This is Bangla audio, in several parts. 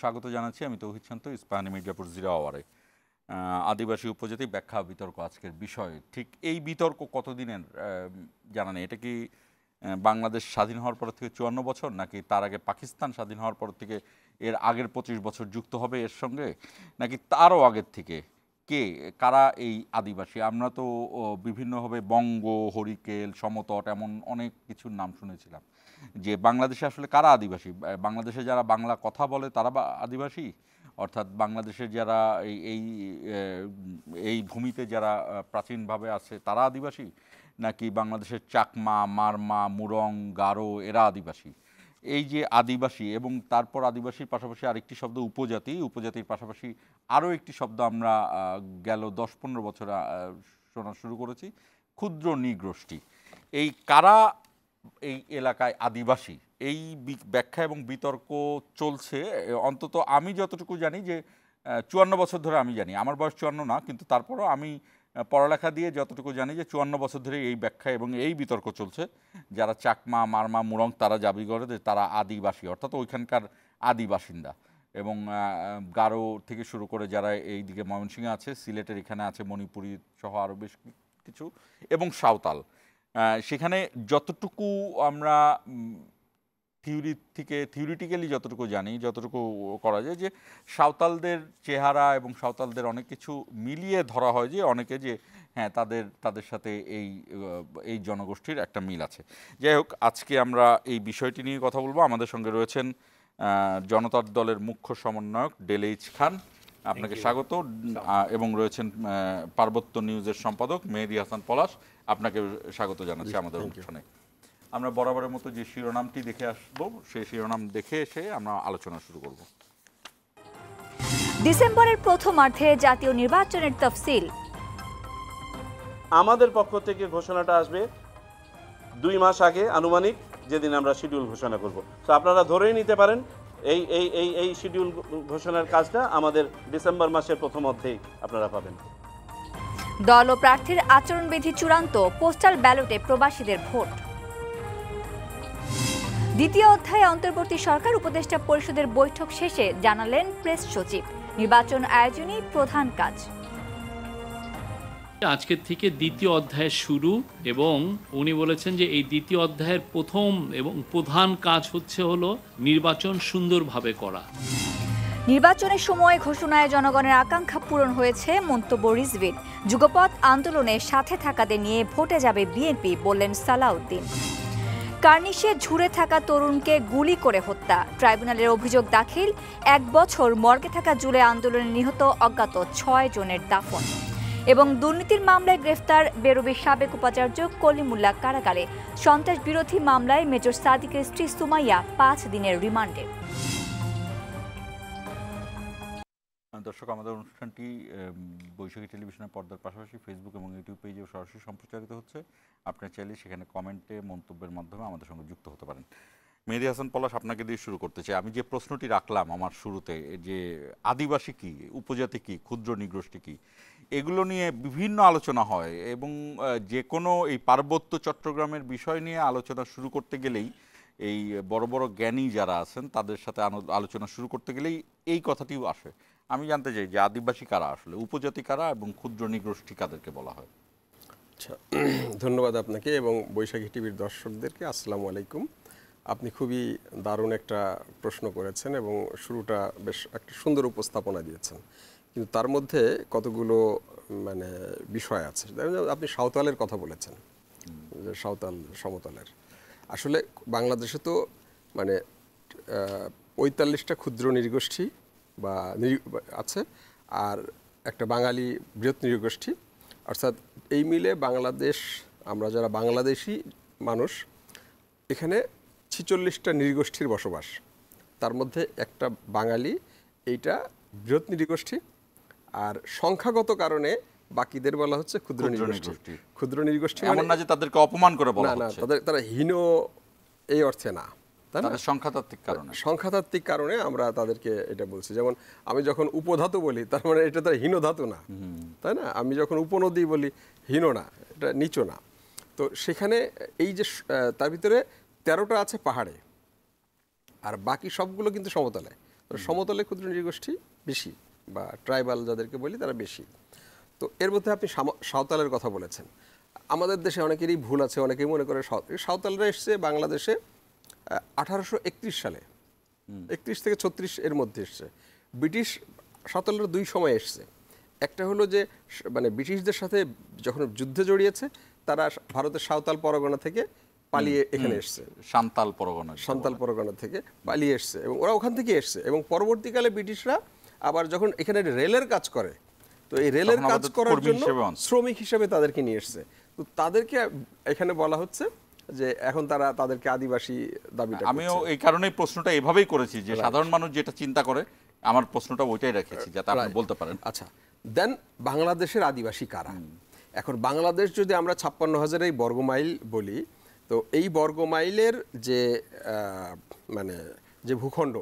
স্বাগত জানাচ্ছি। আমি তৌহিদ শান্ত, ইস্পাহানি মির্জাপুর জিরো আওয়ারে। আদিবাসী উপজাতি ব্যাখ্যা বিতর্ক আজকের বিষয়। ঠিক এই বিতর্ক কতদিনের জানা নেই। এটা কি বাংলাদেশ স্বাধীন হওয়ার পর থেকে 54 বছর, নাকি তার আগে পাকিস্তান স্বাধীন হওয়ার পর থেকে এর আগের 25 বছর যুক্ত হবে এর সঙ্গে, নাকি তারও আগের থেকে? কে কারা এই আদিবাসী? আমরা তো বিভিন্নভাবে বঙ্গ, হরিকেল, সমতট এমন অনেক কিছুর নাম শুনেছিলাম। যে বাংলাদেশে আসলে কারা আদিবাসী? বাংলাদেশে যারা বাংলা কথা বলে তারা আদিবাসী, অর্থাৎ বাংলাদেশের যারা এই এই ভূমিতে যারা প্রাচীনভাবে আছে তারা আদিবাসী, নাকি বাংলাদেশের চাকমা, মারমা, মুরং, গারো এরা আদিবাসী? এই যে আদিবাসী এবং তারপর আদিবাসীর পাশাপাশি আরেকটি শব্দ উপজাতি, উপজাতির পাশাপাশি আরও একটি শব্দ আমরা গেল 10-15 বছর শোনা শুরু করেছি, ক্ষুদ্র নৃগোষ্ঠী। এই কারা এই এলাকায় আদিবাসী, এই ব্যাখ্যা এবং বিতর্ক চলছে। অন্তত আমি যতটুকু জানি যে 54 বছর ধরে আমি জানি, আমার বয়স 54 না, কিন্তু তারপরও আমি পড়ালেখা দিয়ে যতটুকু জানি যে 54 বছর ধরে এই ব্যাখ্যা এবং এই বিতর্ক চলছে। যারা চাকমা, মারমা, মুরং তারা দাবি করে যে তারা আদিবাসী, অর্থাৎ ওইখানকার আদি বাসিন্দা। এবং গারো থেকে শুরু করে যারা এই দিকে ময়মনসিংহে আছে, সিলেটের এখানে আছে, মণিপুরী সহ আরও বেশ কিছু, এবং সাঁওতাল। সেখানে যতটুকু আমরা থিওরিটিক্যালি যতটুকু জানি, যতটুকু করা যায়, যে সাঁওতালদের চেহারা এবং সাঁওতালদের অনেক কিছু মিলিয়ে ধরা হয় যে অনেকে যে হ্যাঁ তাদের সাথে এই জনগোষ্ঠীর একটা মিল আছে। যাই হোক, আজকে আমরা এই বিষয়টি নিয়ে কথা বলবো। আমাদের সঙ্গে রয়েছেন জনতার দলের মুখ্য সমন্বয়ক ডেলেইচ খান, আপনাকে স্বাগত, এবং রয়েছেন পার্বত্য নিউজের সম্পাদক মেহেদী হাসান পলাশ, আপনাকে স্বাগত জানাচ্ছি আমাদের অনুষ্ঠানে। আমরা বরাবরের মতো যে শিরোনামটি দেখে আসবো, সেই শিরোনাম দেখে এসে আমরা আলোচনা শুরু করব। ডিসেম্বরের প্রথমার্ধে জাতীয় নির্বাচনের তফসিল। আমাদের পক্ষ থেকে ঘোষণাটা আসবে 2 মাস আগে, আনুমানিক যেদিন আমরা শিডিউল ঘোষণা করব। তো আপনারা ধরেই নিতে পারেন এই এই এই এই শিডিউল ঘোষণার কাজটা আমাদের ডিসেম্বর মাসের প্রথমার্ধেই আপনারা পাবেন। দল ও প্রার্থীর আচরণবিধি চূড়ান্ত, পোস্টাল ব্যালটে প্রবাসীদের ভোট। দ্বিতীয় অধ্যায়ে অন্তর্বর্তী সরকার উপদেষ্টা পরিষদের বৈঠক শেষে জানালেন প্রেস সচিব, নির্বাচন আয়োজনই প্রধান কাজ। আজকের থেকে দ্বিতীয় অধ্যায় শুরু, এবং উনি বলেছেন যে এই দ্বিতীয় অধ্যায়ের প্রথম এবং প্রধান কাজ হলো নির্বাচন সুন্দরভাবে করা। নির্বাচনের সময় ঘোষণায় জনগণের আকাঙ্ক্ষা পূরণ হয়েছে, মন্তব্য রিজভীর। যুগপৎ আন্দোলনে সাথে থাকাদের নিয়ে ভোটে যাবে বিএনপি, বললেন সালাউদ্দিন। কার্নিশে ঝুরে থাকা তরুণকে গুলি করে হত্যা, ট্রাইব্যুনালের অভিযোগ দাখিল। 1 বছর মর্গে থাকা জুলাই আন্দোলনে নিহত অজ্ঞাত 6 জনের দাফন। এবং দুর্নীতির মামলায় গ্রেফতার বেরোবির সাবেক উপাচার্য কলিমুল্লাহ কারাগারে। সন্ত্রাস বিরোধী মামলায় মেজর সাদিকের স্ত্রী সুমাইয়া 5 দিনের রিমান্ডে। দর্শক, আমাদের অনুষ্ঠানটি বৈশাখী টেলিভিশনের পর্দার পাশাপাশি ফেসবুক এবং ইউটিউব পেজেও সরাসরি সম্প্রচারিত হচ্ছে। আপনারা চাইলে সেখানে কমেন্টে, মন্তব্যের মাধ্যমে আমাদের সঙ্গে যুক্ত হতে পারেন। মেহেদী হাসান পলাশ, আপনাকে দিয়ে শুরু করতে চাই। আমি যে প্রশ্নটি রাখলাম আমার শুরুতে, যে আদিবাসী কী, উপজাতি কী, ক্ষুদ্র নৃগোষ্ঠী কী, এগুলো নিয়ে বিভিন্ন আলোচনা হয়, এবং যে কোনো এই পার্বত্য চট্টগ্রামের বিষয় নিয়ে আলোচনা শুরু করতে গেলেই, এই বড় বড় জ্ঞানী যারা আছেন তাদের সাথে আলোচনা শুরু করতে গেলেই এই কথাটিও আসে। আমি জানতে চাই যে আদিবাসী কারা আসলে, উপজাতি কারা, এবং ক্ষুদ্র নৃগোষ্ঠী কাদেরকে বলা হয়? আচ্ছা, ধন্যবাদ আপনাকে এবং বৈশাখী টিভির দর্শকদেরকে। আসসালামু আলাইকুম। আপনি খুবই দারুণ একটা প্রশ্ন করেছেন এবং শুরুটা বেশ একটা সুন্দর উপস্থাপনা দিয়েছেন, কিন্তু তার মধ্যে কতগুলো বিষয় আছে। আপনি সাঁওতালের কথা বলেছেন, যে সাঁওতাল সমতলের। আসলে বাংলাদেশে তো 45টা ক্ষুদ্র নৃগোষ্ঠী বা আছে, আর একটা বাঙালি বৃহৎ নৃগোষ্ঠী। অর্থাৎ এই মিলে বাংলাদেশ, আমরা যারা বাংলাদেশি মানুষ, এখানে 46টা নৃগোষ্ঠীর বসবাস। তার মধ্যে একটা বাঙালি, এইটা বৃহৎ নৃগোষ্ঠী। আর সংখ্যাগত কারণে বাকিদের বলা হচ্ছে ক্ষুদ্র নৃগোষ্ঠী। ক্ষুদ্র নৃগোষ্ঠী এমন না যে তাদেরকে অপমান করে বলা হচ্ছে, তারা হীন এই অর্থে না, তাই না? সংখ্যাতাত্ত্বিক কারণে আমরা তাদেরকে এটা বলছি। যেমন আমি যখন উপধাতু বলি, তার মানে এটা তার হীন ধাতু না, তাই না? আমি যখন উপনদী বলি, হীন না, এটা নিচু না। তো সেখানে এই যে তার ভিতরে 13টা আছে পাহাড়ে, আর বাকি সবগুলো কিন্তু সমতলে। সমতলে ক্ষুদ্র নৃগোষ্ঠী বেশি, বা ট্রাইবাল যাদেরকে বলি তারা বেশি। তো এর মধ্যে আপনি সাঁওতালের কথা বলেছেন। আমাদের দেশে অনেকেরই ভুল আছে, অনেকেই মনে করে সাঁওতালরা এসছে বাংলাদেশে 1831 সালে, 31 থেকে 36 এর মধ্যে এসছে। ব্রিটিশ সাঁওতালরা দুই সময় এসছে। একটা হলো যে মানে ব্রিটিশদের সাথে যখন যুদ্ধে জড়িয়েছে, তারা ভারতের সাঁওতাল পরগনা থেকে পালিয়ে এখানে এসছে, সাঁওতাল পরগনা থেকে পালিয়ে এসছে, এবং ওরা ওখান থেকে এসছে। এবং পরবর্তীকালে ব্রিটিশরা আবার যখন এখানে রেলের কাজ করে, তো এই রেলের কাজ করার জন্য শ্রমিক হিসেবে তাদেরকে নিয়ে এসছে। তো তাদেরকে এখানে বলা হচ্ছে যে এখন তারা তাদেরকে আদিবাসী দাবিটা করছে। আমিও এই কারণেই প্রশ্নটা এভাবেই করেছি যে সাধারণ মানুষ যেটা চিন্তা করে, আমার প্রশ্নটা ওইটাই রেখেছি যাতে আপনি বলতে পারেন। আচ্ছা, দেন বাংলাদেশের আদিবাসী কারা? এখন বাংলাদেশ যদি আমরা 56,000 এই বর্গমাইল বলি, তো এই বর্গমাইলের যে মানে যে ভূখণ্ড,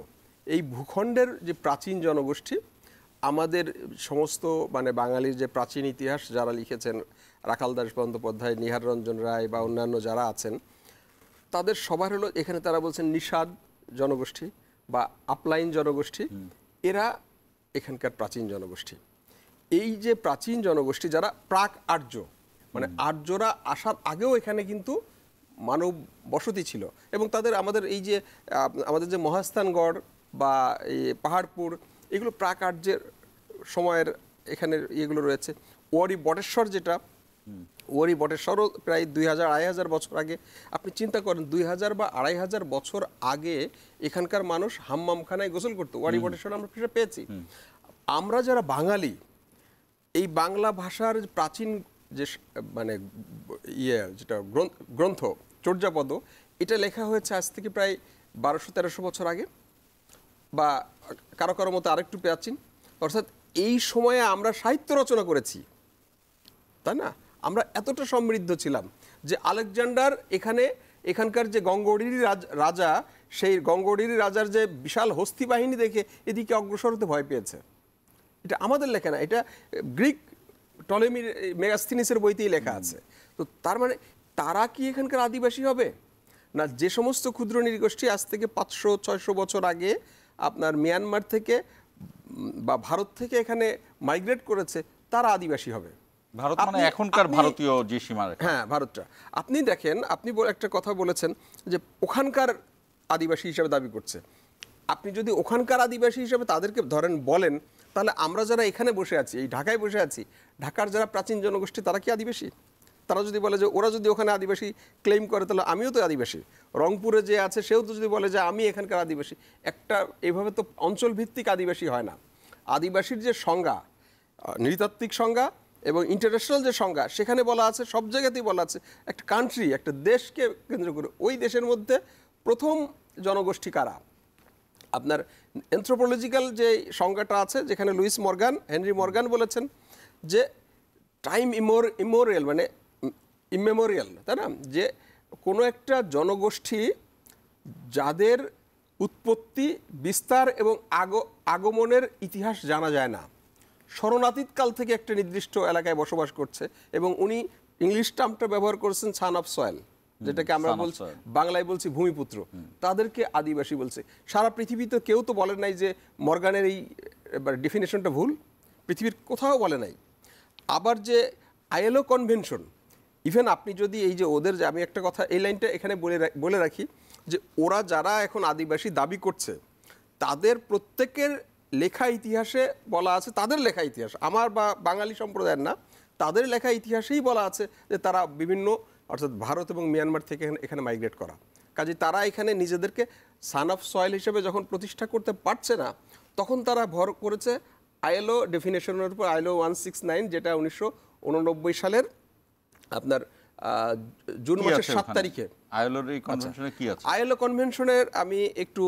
এই ভূখণ্ডের যে প্রাচীন জনগোষ্ঠী, আমাদের সমস্ত মানে বাঙালির যে প্রাচীন ইতিহাস যারা লিখেছেন, রাখাল দাস বন্দ্যোপাধ্যায়, নিহার রঞ্জন রায় বা অন্যান্য যারা আছেন, তাদের সবার হলো এখানে তারা বলছেন নিষাদ জনগোষ্ঠী বা আপলাইন জনগোষ্ঠী, এরা এখানকার প্রাচীন জনগোষ্ঠী। এই যে প্রাচীন জনগোষ্ঠী যারা প্রাক আর্য, মানে আর্যরা আসার আগেও এখানে কিন্তু মানব বসতি ছিল, এবং তাদের আমাদের এই যে আমাদের যে মহাস্থানগড় বা এই পাহাড়পুর, এগুলো প্রাক আর্যের সময়ের এখানে এগুলো রয়েছে। ওয়ারি বটেশ্বর, যেটা ওয়ারি বটেশ্বরও প্রায় 2000-2500 বছর আগে। আপনি চিন্তা করেন 2000 বা 2500 বছর আগে এখানকার মানুষ হাম্মামখানায় গোসল করতো। ওয়ারি বটেশ্বর আমরা সেটা পেয়েছি। আমরা যারা বাঙালি, এই বাংলা ভাষার প্রাচীন যে মানে যেটা গ্রন্থ চর্যাপদ, এটা লেখা হয়েছে আজ থেকে প্রায় 1200-1300 বছর আগে, বা কারো কারো মতো আরেকটু প্রাচীন। অর্থাৎ এই সময়ে আমরা সাহিত্য রচনা করেছি, তাই না? আমরা এতটা সমৃদ্ধ ছিলাম যে আলেকজান্ডার এখানকার যে গঙ্গোড়িরি রাজা, সেই গঙ্গোড়িরি রাজার যে বিশাল হস্তি বাহিনী দেখে এদিকে অগ্রসর হতে ভয় পেয়েছে। এটা আমাদের লেখা না, এটা গ্রিক টলেমির মেগাস্থিনিসের বইতেই লেখা আছে। তো তার মানে তারা কি এখানকার আদিবাসী হবে না? যে সমস্ত ক্ষুদ্র নৃগোষ্ঠী আজ থেকে 500-600 বছর আগে আপনার মিয়ানমার থেকে বা ভারত থেকে এখানে মাইগ্রেট করেছে, তারা আদিবাসী হবে। ভারত মানে এখনকার ভারতীয় যে সীমারেখা, হ্যাঁ ভারতটা। আপনি দেখেন, আপনি একটা কথা বলেছেন যে ওখানকার আদিবাসী হিসেবে দাবি করছে। আপনি যদি ওখানকার আদিবাসী হিসেবে তাদেরকে ধরেন বলেন, তাহলে আমরা যারা এখানে বসে আছি, এই ঢাকায় বসে আছি, ঢাকার যারা প্রাচীন জনগোষ্ঠী, তারা কি আদিবাসী? তারা যদি বলে যে ওরা যদি ওখানে আদিবাসী ক্লেম করে, তাহলে আমিও তো আদিবাসী। রংপুরে যে আছে সেও তো যদি বলে যে আমি এখানকার আদিবাসী, একটা এইভাবে তো অঞ্চলভিত্তিক আদিবাসী হয় না। আদিবাসীর যে সংজ্ঞা, নৃতাত্ত্বিক সংজ্ঞা এবং ইন্টারন্যাশনাল যে সংজ্ঞা, সেখানে বলা আছে, সব জায়গাতেই বলা আছে, একটা কান্ট্রি, একটা দেশকে কেন্দ্র করে ওই দেশের মধ্যে প্রথম জনগোষ্ঠী কারা। আপনার অ্যানথ্রোপোলজিক্যাল যে সংজ্ঞাটা আছে, যেখানে হেনরি মর্গান বলেছেন যে টাইম ইমোরিয়াল মানে ইমেমোরিয়াল, তাই না? যে কোনো একটা জনগোষ্ঠী যাদের উৎপত্তি, বিস্তার এবং আগমনের ইতিহাস জানা যায় না, শরণাতীত কাল থেকে একটা নির্দিষ্ট এলাকায় বসবাস করছে, এবং উনি ইংলিশ টার্মটা ব্যবহার করেছেন সান অফ সয়েল, যেটাকে আমরা বলছি বাংলায় বলছি ভূমিপুত্র, তাদেরকে আদিবাসী বলছে। সারা পৃথিবীতে কেউ তো বলে নাই যে মর্গানের এই ডেফিনেশনটা ভুল, পৃথিবীর কোথাও বলে নাই। আবার যে আইএলও কনভেনশন, ইভেন আপনি যদি এই যে ওদের, যে আমি একটা কথা এই লাইনটা এখানে বলে রাখি, যে ওরা যারা এখন আদিবাসী দাবি করছে, তাদের প্রত্যেকের লেখা ইতিহাসে বলা আছে, তাদের লেখা ইতিহাস, আমার বা বাঙালি সম্প্রদায়ের না, তাদের লেখা ইতিহাসেই বলা আছে যে তারা বিভিন্ন, অর্থাৎ ভারত এবং মিয়ানমার থেকে এখানে মাইগ্রেট করা। কাজে তারা এখানে নিজেদেরকে সান অফ সয়েল হিসেবে যখন প্রতিষ্ঠা করতে পারছে না, তখন তারা ভর করেছে আইএলও ডেফিনেশনের উপর, আইএলও 169, যেটা 1989 সালের আপনার জুন মাসের 7 তারিখে। আইএলও কনভেনশনের আমি একটু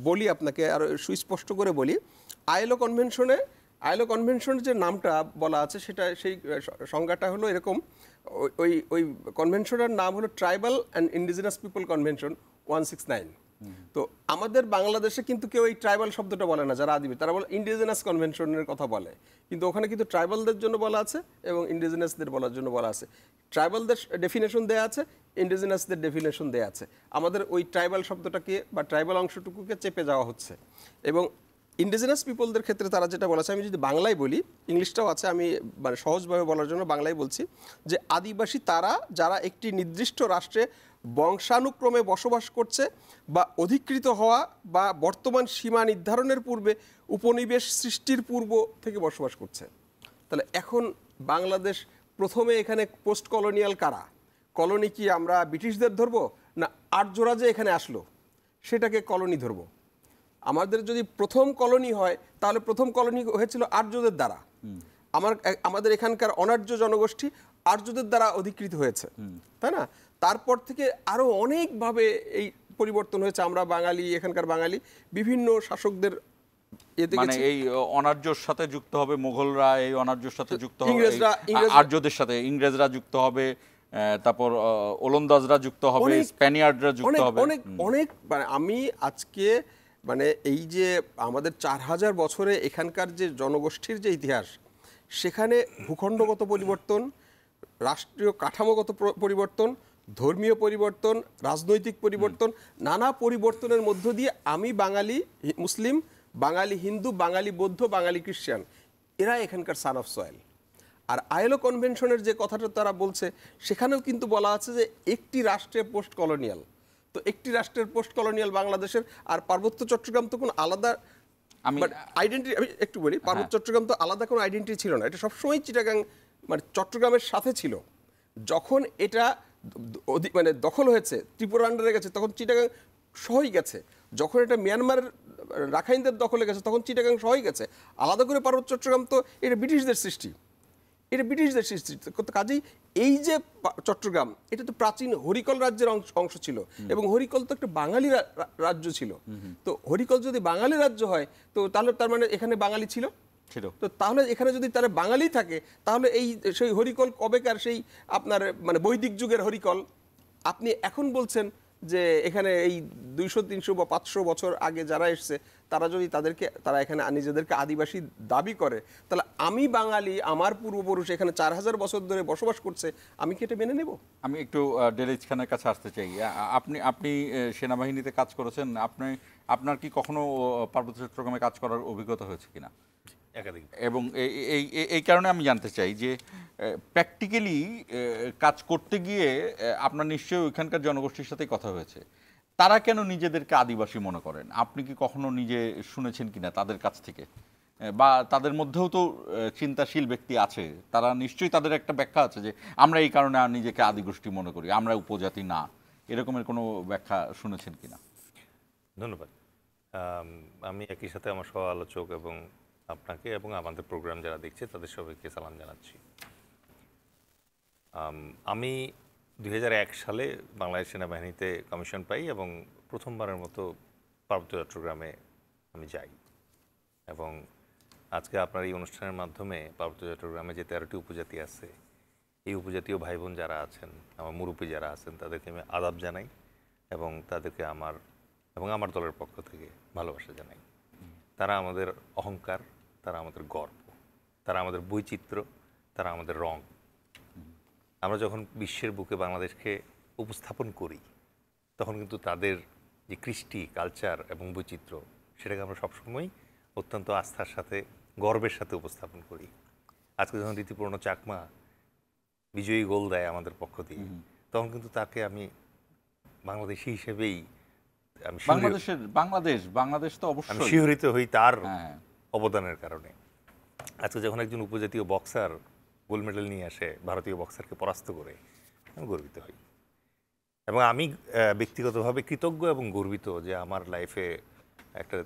বলি আপনাকে, আর সুস্পষ্ট করে বলি। আইএলও কনভেনশনের যে নামটা বলা আছে, সেটা সেই সংজ্ঞাটা হলো এরকম। ওই কনভেনশনের নাম হলো tribal and indigenous people convention 169। তো আমাদের বাংলাদেশে কিন্তু কেউ এই ট্রাইবাল শব্দটা বলে না, যারা আদিবাসী তারা বলে ইন্ডিজিনাস কনভেনশনের কথা বলে, কিন্তু ওখানে কিন্তু ট্রাইবালদের জন্য বলা আছে এবং ইন্ডিজিনাসদের বলার জন্য বলা আছে। ট্রাইবালদের ডেফিনেশন দেয়া আছে, ইন্ডিজিনাসদের ডেফিনেশন দেয়া আছে। আমাদের ওই ট্রাইবাল শব্দটাকে বা ট্রাইবাল অংশটুকুকে চেপে যাওয়া হচ্ছে। এবং ইন্ডিজিনাস পিপলদের ক্ষেত্রে তারা যেটা বলেছে, আমি যদি বাংলায় বলি, ইংলিশটাও আছে, আমি মানে সহজভাবে বলার জন্য বাংলায় বলছি, যে আদিবাসী তারা যারা একটি নির্দিষ্ট রাষ্ট্রে বংশানুক্রমে বসবাস করছে বা অধিকৃত হওয়া বা বর্তমান সীমা নির্ধারণের পূর্বে উপনিবেশ সৃষ্টির পূর্ব থেকে বসবাস করছে। তাহলে এখন বাংলাদেশ প্রথমে এখানে পোস্ট কলোনিয়াল কারা? কলোনি কি আমরা ব্রিটিশদের ধরবো, না আর্যরা যে এখানে আসলো সেটাকে কলোনি ধরবো? আমাদের যদি প্রথম কলোনি হয় তাহলে প্রথম কলোনি হয়েছিল আর্যদের দ্বারা। আমাদের এখানকার অনার্য জনগোষ্ঠী আর্যদের দ্বারা অধিকৃত হয়েছে, তাই না? তারপর থেকে আরো অনেকভাবে এই পরিবর্তন হয়েছে। আমরা বাঙালি, এখানকার বাঙালি বিভিন্ন শাসকদের মানে এই অনার্যর সাথে যুক্ত হবে মোগলরা, এই অনার্যর সাথে যুক্ত হবে ইংরেজরা, আর্যদের সাথে ইংরেজরা যুক্ত হবে, তারপর ওলন্দাজরা যুক্ত হবে, স্প্যানিয়ার্ডরা যুক্ত হবে। অনেক অনেক মানে আমি আজকে মানে এই যে আমাদের 4000 বছরে এখানকার যে জনগোষ্ঠীর যে ইতিহাস, সেখানে ভূখণ্ডগত পরিবর্তন, রাষ্ট্রীয় কাঠামোগত পরিবর্তন, ধর্মীয় পরিবর্তন, রাজনৈতিক পরিবর্তন, নানা পরিবর্তনের মধ্য দিয়ে আমি বাঙালি মুসলিম, বাঙালি হিন্দু, বাঙালি বৌদ্ধ, বাঙালি খ্রিস্টান, এরা এখানকার সান অফ সয়েল। আর আইএলও কনভেনশনের যে কথাটা তারা বলছে, সেখানেও কিন্তু বলা আছে যে একটি রাষ্ট্রে পোস্ট কলোনিয়াল। তো একটি রাষ্ট্রের পোস্ট কলোনিয়াল বাংলাদেশের, আর পার্বত্য চট্টগ্রাম তো কোনো আলাদা আইডেন্টিটি, আমি একটু বলি, পার্বত্য চট্টগ্রাম তো আলাদা কোনো আইডেন্টিটি ছিল না, এটা সবসময় চিটাগাং মানে চট্টগ্রামের সাথে ছিল। যখন এটা মানে দখল হয়েছে, ত্রিপুরা আন্ডারে গেছে, তখন চিটাগাং সহই গেছে। যখন এটা মিয়ানমারের রাখাইনদের দখলে গেছে, তখন চিটাগাং সহই গেছে। আলাদা করে পার্বত্য চট্টগ্রাম তো এটা ব্রিটিশদের সৃষ্টি, এটা ব্রিটিশদের সৃষ্টি। কাজেই এই যে চট্টগ্রাম, এটা তো প্রাচীন হরিকল রাজ্যের অংশ ছিল, এবং হরিকল তো একটা বাঙালি রাজ্য ছিল। তো হরিকল যদি বাঙালি রাজ্য হয়, তো তাহলে তার মানে এখানে বাঙালি ছিল। তো তাহলে এখানে যদি তারা বাঙালি থাকে, তাহলে এই সেই হরিকল কবেকার, সেই আপনার মানে বৈদিক যুগের হরিকল। আপনি এখন বলছেন যে এখানে এই 200, 300 বা 500 বছর আগে যারা এসছে, তারা যদি তারা এখানে নিজেদেরকে আদিবাসী দাবি করে, তাহলে আমি বাঙালি, আমার পূর্বপুরুষ এখানে 4000 বছর ধরে বসবাস করছে, আমি কি এটা মেনে নেব? আমি একটু ডেলিজ খানের কাছে আসতে চাই। আপনি সেনাবাহিনীতে কাজ করেছেন, আপনার কি কখনো পার্বত্য চট্টগ্রামে কাজ করার অভিজ্ঞতা হয়েছে কিনা? এবং এই কারণে আমি জানতে চাই যে প্র্যাকটিক্যালি কাজ করতে গিয়ে আপনার নিশ্চয়ই ওইখানকার জনগোষ্ঠীর সাথে কথা হয়েছে, তারা কেন নিজেদেরকে আদিবাসী মনে করেন? আপনি কি কখনো নিজে শুনেছেন কিনা তাদের কাছ থেকে? বা তাদের মধ্যেও তো চিন্তাশীল ব্যক্তি আছে, তারা নিশ্চয়ই তাদের একটা ব্যাখ্যা আছে যে আমরা এই কারণে নিজেকে আদিগোষ্ঠী মনে করি, আমরা উপজাতি না, এরকমের কোনো ব্যাখ্যা শুনেছেন কিনা? ধন্যবাদ। আমি একই সাথে আমার সহ আলোচক এবং আপনাকে এবং আমাদের প্রোগ্রাম যারা দেখছে তাদের সবাইকে সালাম জানাচ্ছি। আমি 2001 সালে বাংলাদেশ সেনাবাহিনীতে কমিশন পাই এবং প্রথমবারের মতো পার্বত্য চট্টগ্রামে আমি যাই। এবং আজকে আপনার এই অনুষ্ঠানের মাধ্যমে পার্বত্য চট্টগ্রামে যে 13টি উপজাতি আছে, এই উপজাতীয় ভাই বোন যারা আছেন, আমার মুরব্বী যারা আছেন, তাদেরকে আমি আদাব জানাই এবং তাদেরকে আমার দলের পক্ষ থেকে ভালোবাসা জানাই। তারা আমাদের অহংকার, তারা আমাদের গর্ব, তারা আমাদের বৈচিত্র্য, তারা আমাদের রং। আমরা যখন বিশ্বের বুকে বাংলাদেশকে উপস্থাপন করি, তখন কিন্তু তাদের যে কৃষ্টি, কালচার এবং বৈচিত্র্য, সেটাকে আমরা সবসময় অত্যন্ত আস্থার সাথে, গর্বের সাথে উপস্থাপন করি। আজকে যখন রীতিপূর্ণ চাকমা বিজয়ী গোল দেয় আমাদের পক্ষ দিয়ে, তখন কিন্তু তাকে আমি বাংলাদেশি হিসেবেই বাংলাদেশ তো অবশ্যই শিহরিত হই তার অবদানের কারণে। আজকে যখন একজন উপজাতীয় বক্সার গোল্ড মেডেল নিয়ে আসে, ভারতীয় বক্সারকে পরাস্ত করে, আমি গর্বিত হই। এবং আমি ব্যক্তিগতভাবে কৃতজ্ঞ এবং গর্বিত যে আমার লাইফে একটা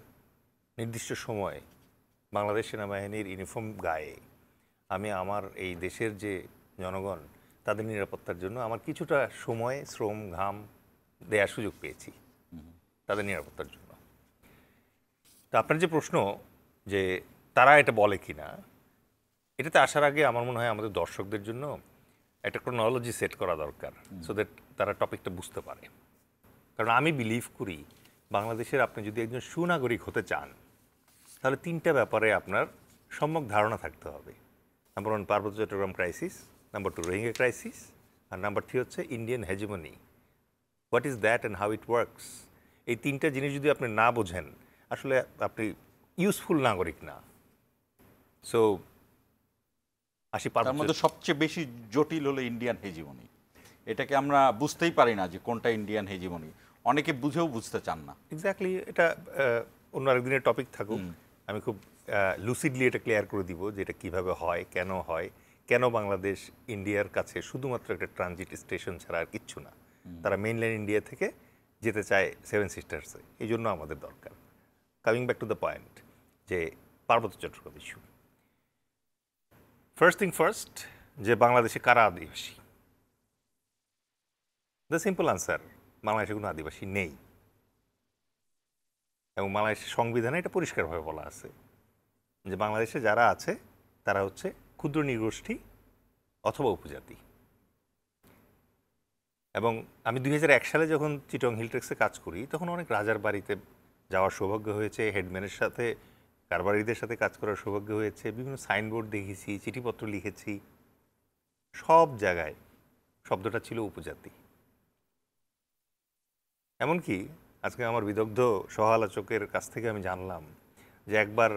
নির্দিষ্ট সময় বাংলাদেশ সেনাবাহিনীর ইউনিফর্ম গায়ে আমি আমার এই দেশের যে জনগণ, তাদের নিরাপত্তার জন্য আমার কিছুটা সময়, শ্রম, ঘাম দেওয়ার সুযোগ পেয়েছি তাদের নিরাপত্তার জন্য। তো আপনার যে প্রশ্ন যে তারা এটা বলে কি না, এটাতে আসার আগে আমার মনে হয় আমাদের দর্শকদের জন্য একটা ক্রোনোলজি সেট করা দরকার, সো দ্যাট তারা টপিকটা বুঝতে পারে। কারণ আমি বিলিভ করি বাংলাদেশের আপনি যদি একজন সুনাগরিক হতে চান তাহলে 3টা ব্যাপারে আপনার সম্যক ধারণা থাকতে হবে। নাম্বার 1 পার্বত্য Chittagong crisis, number 2 Rohingya crisis, আর নাম্বার 3 হচ্ছে Indian hegemony. What is that and how it works. এই 3টা জিনিস যদি আপনি না বোঝেন আসলে আপনি ইউজফুল নাগরিক না। সো তার মধ্যে সবচেয়ে বেশি জটিল হলো ইন্ডিয়ান হেজিমনি। এটাকে আমরা বুঝতেই পারি না যে কোনটা ইন্ডিয়ান হেজিমনি, অনেকে বুঝেও বুঝতে চান না। এক্স্যাক্টলি, এটা অন্য আরেকদিনের টপিক থাকুক। আমি খুব লুসিডলি এটা ক্লিয়ার করে দিব যে এটা কীভাবে হয়, কেন বাংলাদেশ ইন্ডিয়ার কাছে শুধুমাত্র একটা ট্রানজিট স্টেশন ছাড়া আর কিচ্ছু না। তারা মেইনল্যান্ড ইন্ডিয়া থেকে যেতে চায় 7 সিস্টার্সে, এই জন্য আমাদের দরকার। Coming back to the point, যে Parbatya Chattogram issue, first thing first, যে বাংলাদেশে কারা আদিবাসী? দ্য সিম্পল আনসার, বাংলাদেশে কোনো আদিবাসী নেই। এবং বাংলাদেশের সংবিধানে এটা পরিষ্কারভাবে বলা আছে যে বাংলাদেশে যারা আছে তারা হচ্ছে ক্ষুদ্র নৃগোষ্ঠী অথবা উপজাতি। এবং আমি 2001 সালে যখন চিটং হিলট্রেক্সে কাজ করি তখন অনেক রাজার বাড়িতে যাওয়ার সৌভাগ্য হয়েছে, হেডম্যানের সাথে কারবারিদের সাথে কাজ করার সৌভাগ্য হয়েছে, বিভিন্ন সাইনবোর্ড দেখেছি, চিঠিপত্র লিখেছি, সব জায়গায় শব্দটা ছিল উপজাতি। এমনকি আজকে আমার বিদগ্ধ সহ আলোচকের কাছ থেকে আমি জানলাম যে একবার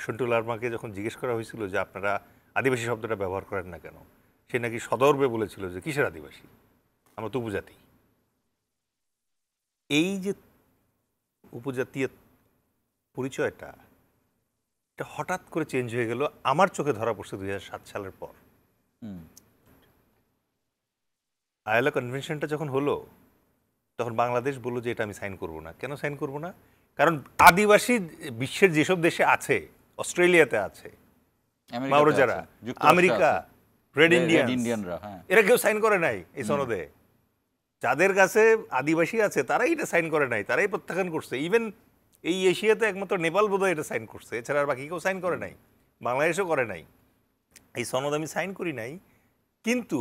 সন্টু লার্মাকে যখন জিজ্ঞেস করা হয়েছিল যে আপনারা আদিবাসী শব্দটা ব্যবহার করেন না কেন, সে নাকি সদর্বে বলেছিল যে কিসের আদিবাসী, আমরা তো উপজাতি। এই যে উপজাতীয় পরিচয়টা, এটা হঠাৎ করে চেঞ্জ হয়ে গেল, আমার চোখে ধরা পড়ছে 2007 সালের পর। আইএলও কনভেনশনটা যখন হলো তখন বাংলাদেশ বললো যে এটা আমি সাইন করব না। কেন সাইন করব না? কারণ আদিবাসী বিশ্বের যেসব দেশে আছে, অস্ট্রেলিয়াতে আছে, মাওরোজারা, আমেরিকা, রেড ইন্ডিয়ানরা, এরা কেউ সাইন করে নাই এই সনদে। যাদের কাছে আদিবাসী আছে তারাই এটা সাইন করে নাই, তারাই প্রত্যাখ্যান করছে। ইভেন এই এশিয়াতে একমাত্র নেপাল বোধহয় এটা সাইন করছে, এছাড়া আর বাকি কেউ সাইন করে নাই, বাংলাদেশও করে নাই। এই সনদ আমি সাইন করি নাই, কিন্তু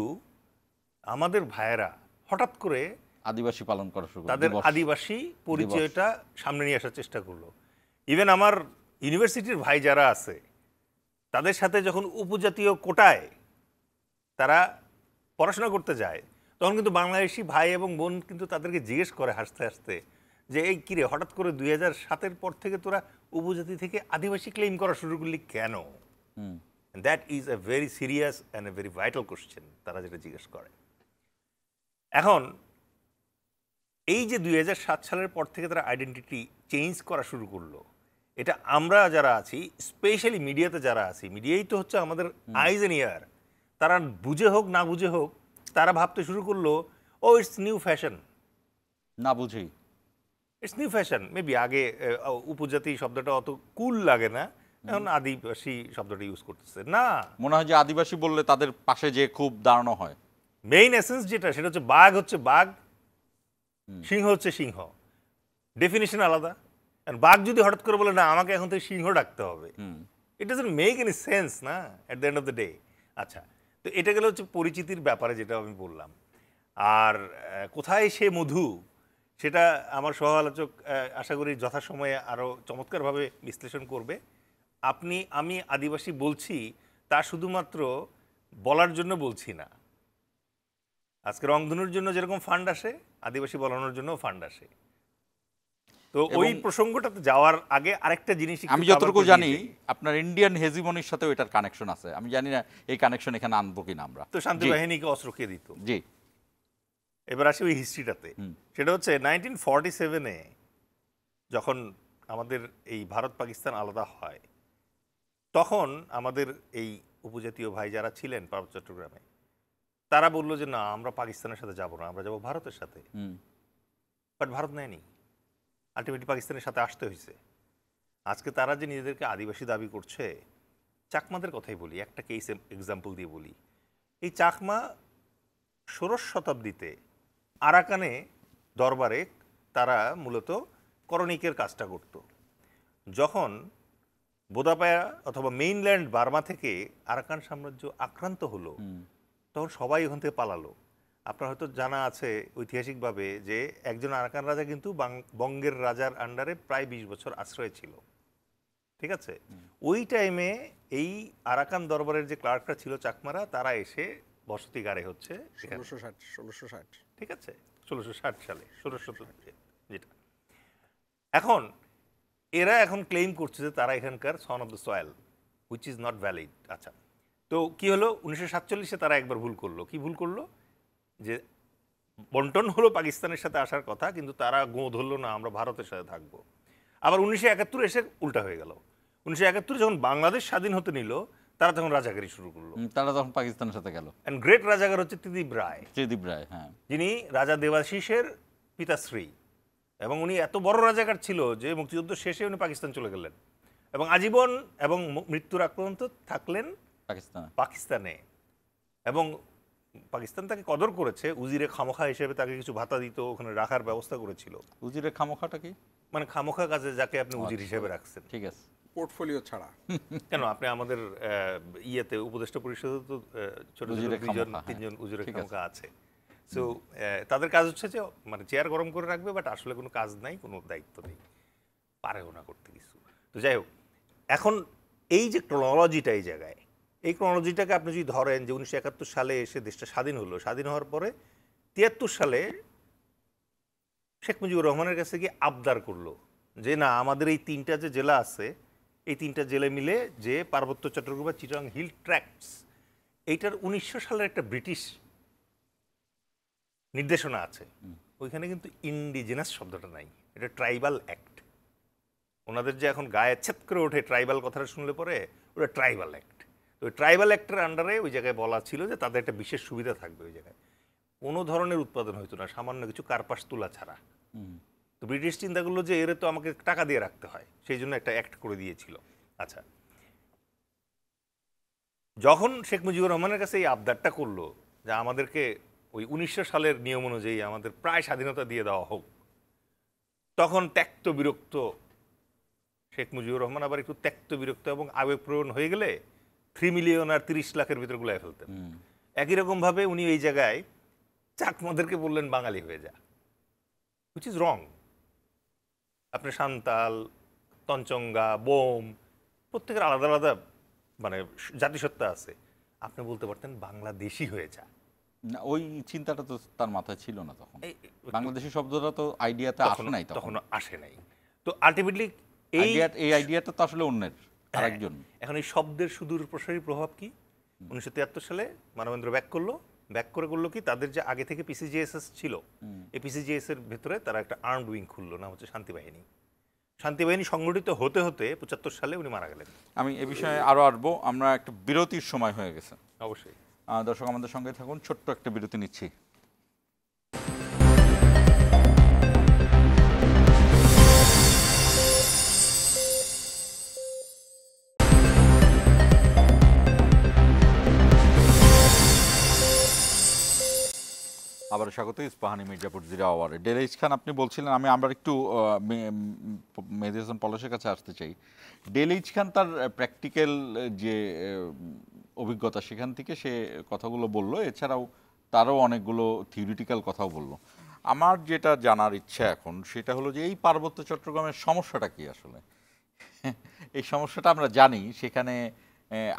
আমাদের ভাইয়েরা হঠাৎ করে আদিবাসী পালন করা শুরু, তাদের আদিবাসী পরিচয়টা সামনে নিয়ে আসার চেষ্টা করলো। ইভেন আমার ইউনিভার্সিটির ভাই যারা আছে তাদের সাথে যখন উপজাতীয় কোটায় তারা পড়াশোনা করতে যায় তখন কিন্তু বাংলাদেশি ভাই এবং বোন কিন্তু তাদেরকে জিজ্ঞেস করে হাসতে হাসতে যে এই কিরে হঠাৎ করে 2007-এর পর থেকে তোরা উপজাতি থেকে আদিবাসী ক্লেম করা শুরু করলি কেন? That is a very serious and a very vital question তারা যেটা জিজ্ঞেস করে। এখন এই যে 2007 সালের পর থেকে তারা আইডেন্টিটি চেঞ্জ করা শুরু করলো, এটা আমরা যারা আছি, স্পেশালি মিডিয়াতে যারা আছি, মিডিয়াই তো হচ্ছে আমাদের আইজ এন্ড ইয়ার, তারা বুঝে হোক না বুঝে হোক তারা ভাবতে শুরু করলো ও ইটস নিউ ফ্যাশন। না বুঝেই ইটস নিউ ফ্যাশন। মেবি আগে উপজাতি শব্দটা অত কুল লাগে না, এখন আদিবাসী শব্দটা ইউজ করতেছে। না, মনে হয় যে আদিবাসী বললে তাদের পাশে যে খুব দাঁড়ানো হয়। মেইন এসেন্স যেটা, সেটা হচ্ছে বাঘ হচ্ছে বাঘ, সিংহ হচ্ছে সিংহ, ডেফিনিশন আলাদা। বাঘ যদি হঠাৎ করে বলে না আমাকে এখন থেকে সিংহ ডাকতে হবে, it doesn't make any sense না at the end of the day. আচ্ছা, তো এটা গেলে হচ্ছে পরিচিতির ব্যাপারে যেটা আমি বললাম। আর কোথায় সে মধু, সেটা আমার সহ আলোচক আশা করি যথাসময়ে আরও চমৎকারভাবে বিশ্লেষণ করবে। আমি আদিবাসী বলছি তা শুধুমাত্র বলার জন্য বলছি না। আজকে রংধনুর জন্য যেরকম ফান্ড আসে, আদিবাসী বলানোর জন্য ফান্ড আসে। তো ওই প্রসঙ্গটাতে যাওয়ার আগে আরেকটা জিনিস আমি যতটুকু জানি আপনার ইন্ডিয়ান হেজিমনির সাথে এটার কানেকশন আছে। আমি জানি না এই কানেকশন এখানে আনবো কিনা আমরা। তো শান্তি বাহিনীকে অস্ত্র কে দিত? জি, এবার আসি ওই হিস্ট্রিটাতে। সেটা হচ্ছে 1947-এ যখন আমাদের এই ভারত পাকিস্তান আলাদা হয়, তখন আমাদের এই উপজাতীয় ভাই যারা ছিলেন পার্বত্য চট্টগ্রামে, তারা বললো যে না আমরা পাকিস্তানের সাথে যাব না, আমরা যাব ভারতের সাথে। বাট ভারত নেয়নি, আলটিমেটলি পাকিস্তানের সাথে আসতে হয়েছে। আজকে তারা যে নিজেদেরকে আদিবাসী দাবি করছে, চাকমাদের কথাই বলি, একটা কেস এক্সাম্পল দিয়ে বলি। এই চাকমা 16শ শতাব্দীতে আরাকানে দরবারে তারা মূলত করণিকের কাজটা করত। যখন বোদাপায়া অথবা মেইনল্যান্ড বার্মা থেকে আরাকান সাম্রাজ্য আক্রান্ত হলো, তখন সবাই ওখান থেকে পালালো। আপনার হয়তো জানা আছে ঐতিহাসিকভাবে যে একজন আরাকান রাজা কিন্তু বঙ্গের রাজার আন্ডারে প্রায় 20 বছর আশ্রয় ছিল, ঠিক আছে? ওই টাইমে এই আরাকান দরবারের যে ক্লার্করা ছিল চাকমারা, তারা এসে বসতি গাড়ে হচ্ছে 1660 ঠিক আছে, 1660 সালে 1600 যেটা। এখন এরা এখন ক্লেম করছে যে তারা এখানকার son of the soil, which is not valid. আচ্ছা, তো কি হলো, 1947-এ তারা একবার ভুল করলো। কি ভুল করলো? যে বন্টন হলো পাকিস্তানের সাথে আসার কথা, কিন্তু তারা গোঁ ধরলো না, আমরা ভারতের সাথে থাকবো। আবার 1971 এসে উল্টা হয়ে গেল। 1971 যখন বাংলাদেশ স্বাধীন হতে নিল, তারা তখন রাজাকারি শুরু করলো। তারা তখন পাকিস্তানের সাথে গেল। অ্যান্ড গ্রেট রাজাকার হচ্ছে ত্রিদিব রায়, হ্যাঁ, যিনি রাজা দেবাশিসের পিতাশ্রী, এবং উনি এত বড় রাজাকার ছিল যে মুক্তিযুদ্ধ শেষে উনি পাকিস্তান চলে গেলেন এবং আজীবন এবং মৃত্যুর আক্রান্ত থাকলেন পাকিস্তানে। এবং পাকিস্তান তাকে কদর করেছে, উজিরে খামোখা হিসেবে তাকে কিছু ভাতা দিত, ওখানে রাখার ব্যবস্থা করেছিল। উজিরে খামোখাটা কি? মানে খামোখা কাজে যাকে আপনি উজির হিসেবে রাখছেন, ঠিক আছে, পোর্টফোলিও ছাড়া। কেন আপনি আমাদের ইয়েতে উপদেষ্টা পরিষদে তো ছোট ছোট 2-3জন উজিরে খামোখা আছে। সো তাদের কাজ হচ্ছে যে মানে চেয়ার গরম করে রাখবে, বাট আসলে কোনো কাজ নাই, কোনো দায়িত্ব নেই, পারেও না করতে কিছু। তো যাই হোক, এখন এই যে ক্রোনোলজিটা এই জায়গায়, এই ক্রোনোলজিটাকে আপনি যদি ধরেন যে 1971 সালে এসে দেশটা স্বাধীন হলো, স্বাধীন হওয়ার পরে 73 সালে শেখ মুজিবুর রহমানের কাছে গিয়ে আবদার করলো যে না, আমাদের এই 3টা যে জেলা আছে, এই 3টা জেলা মিলে যে পার্বত্য চট্টগ্রাম বা চিটাগাং হিল ট্র্যাক্টস, এইটার 1900 সালের একটা ব্রিটিশ নির্দেশনা আছে। ওইখানে কিন্তু ইন্ডিজিনাস শব্দটা নাই, এটা ট্রাইবাল অ্যাক্ট। ওনাদের যে এখন গায়ে ছেদ করে ওঠে ট্রাইবাল কথাটা শুনলে পরে, ওটা ট্রাইবাল অ্যাক্ট। তো ওই ট্রাইবাল অ্যাক্টের আন্ডারে ওই জায়গায় বলা ছিল যে তাদের একটা বিশেষ সুবিধা থাকবে ওই জায়গায়, কোনো ধরনের উৎপাদন হইতো না, সামান্য কিছু কার্পাস তুলা ছাড়া। তো ব্রিটিশ চিন্তা করলো যে এর তো আমাকে টাকা দিয়ে রাখতে হয়, সেই জন্য একটা অ্যাক্ট করে দিয়েছিল। আচ্ছা, যখন শেখ মুজিবুর রহমানের কাছে এই আবদারটা করলো যে আমাদেরকে ওই 1900 সালের নিয়ম অনুযায়ী আমাদের প্রায় স্বাধীনতা দিয়ে দেওয়া হোক, তখন ত্যক্ত বিরক্ত শেখ মুজিবুর রহমান আবার একটু ত্যক্ত বিরক্ত এবং আবেগপ্রবণ হয়ে গেলে 3 মিলিয়ন আর 30 লাখের ভিতরে গুলাই ফেলতেন। একই রকমভাবে উনি এই জায়গায় চাকমাদেরকে বললেন বাঙালি হয়ে যা, হুইচ ইজ রং। আপনি সান্তাল, তঞ্চঙ্গা, বোম, প্রত্যেকের আলাদা আলাদা মানে জাতিসত্তা আছে, আপনি বলতে পারতেন বাংলাদেশি হয়ে যা। না, ওই চিন্তাটা তো তার মাথায় ছিল না তখন। বাংলাদেশি শব্দটা তো আইডিয়াতে আসে নাই, তখন আসে নাই। তো আলটিমেটলি এই আইডিয়াটা তো আসলে অন্যের আরেকজন। এখন এই শব্দের সুদূর প্রসারী প্রভাব কি? 1973 সালে মানবেন্দ্র ব্যাক করে করলো কি, তাদের যে আগে থেকে পিসিজিএসএস ছিল, এই পিসিজিএস এর ভেতরে তারা একটা আর্মড উইং খুললো, নাম হচ্ছে শান্তিবাহিনী। শান্তিবাহিনী সংগঠিত হতে হতে 75 সালে উনি মারা গেলেন। আমি এ বিষয়ে আরো আসবো, আমরা একটা বিরতির সময় হয়ে গেছে। অবশ্যই দর্শক আমাদের সঙ্গে থাকুন, ছোট্ট একটা বিরতি নিচ্ছি। আবার স্বাগত ইস্পাহানি মির্জাপুর জিরা আওয়ারে। ডেলিজ খান, আপনি বলছিলেন, আমরা একটু মেহেদী হাসান পলাশের কাছে আসতে চাই। ডেলিজ খান তার প্র্যাকটিক্যাল যে অভিজ্ঞতা, সেখান থেকে সে কথাগুলো বললো, এছাড়াও তারও অনেকগুলো থিওরিটিক্যাল কথাও বললো। আমার যেটা জানার ইচ্ছা এখন সেটা হলো যে এই পার্বত্য চট্টগ্রামের সমস্যাটা কি আসলে। এই সমস্যাটা আমরা জানি, সেখানে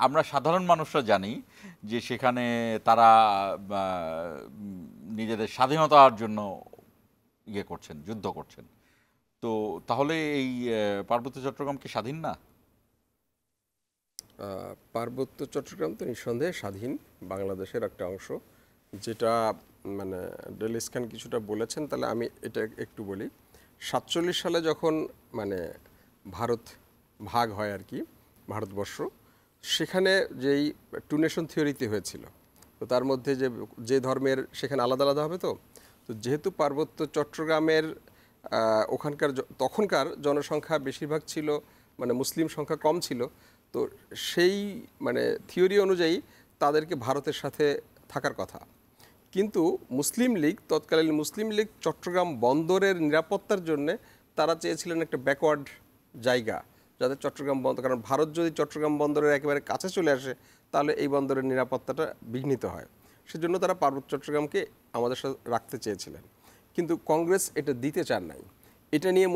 আমরা সাধারণ মানুষরা জানি যে সেখানে তারা নিজেদের স্বাধীনতার জন্য করছেন, যুদ্ধ করছেন। তো তাহলে এই পার্বত্য চট্টগ্রাম কি স্বাধীন না? পার্বত্য চট্টগ্রাম তো নিঃসন্দেহে স্বাধীন, বাংলাদেশের একটা অংশ, যেটা মানে ডেলিজ খান কিছুটা বলেছেন। তাহলে আমি এটা একটু বলি। 47 সালে যখন মানে ভারত ভাগ হয় আর কি, ভারতবর্ষ, সেখানে যেই টু নেশন থিওরিতে হয়েছিল, তো তার মধ্যে যে ধর্মের সেখানে আলাদা আলাদা হবে। তো যেহেতু পার্বত্য চট্টগ্রামের ওখানকার তখনকার জনসংখ্যা বেশিরভাগ ছিল মানে মুসলিম সংখ্যা কম ছিল, তো সেই মানে থিওরি অনুযায়ী তাদেরকে ভারতের সাথে থাকার কথা। কিন্তু মুসলিম লীগ, তৎকালীন মুসলিম লীগ চট্টগ্রাম বন্দরের নিরাপত্তার জন্য তারা চেয়েছিলেন একটা ব্যাকওয়ার্ড জায়গা, যাতে চট্টগ্রাম বন্দর, কারণ ভারত যদি চট্টগ্রাম বন্দরের একেবারে কাছে চলে আসে তাহলে এই বন্দরের নিরাপত্তাটা বিঘ্নিত হয়। সেজন্য তারা পার্বত্য চট্টগ্রামকে আমাদের সাথে রাখতে চেয়েছিলেন, কিন্তু কংগ্রেস এটা দিতে চান নাই। এটা নিয়ে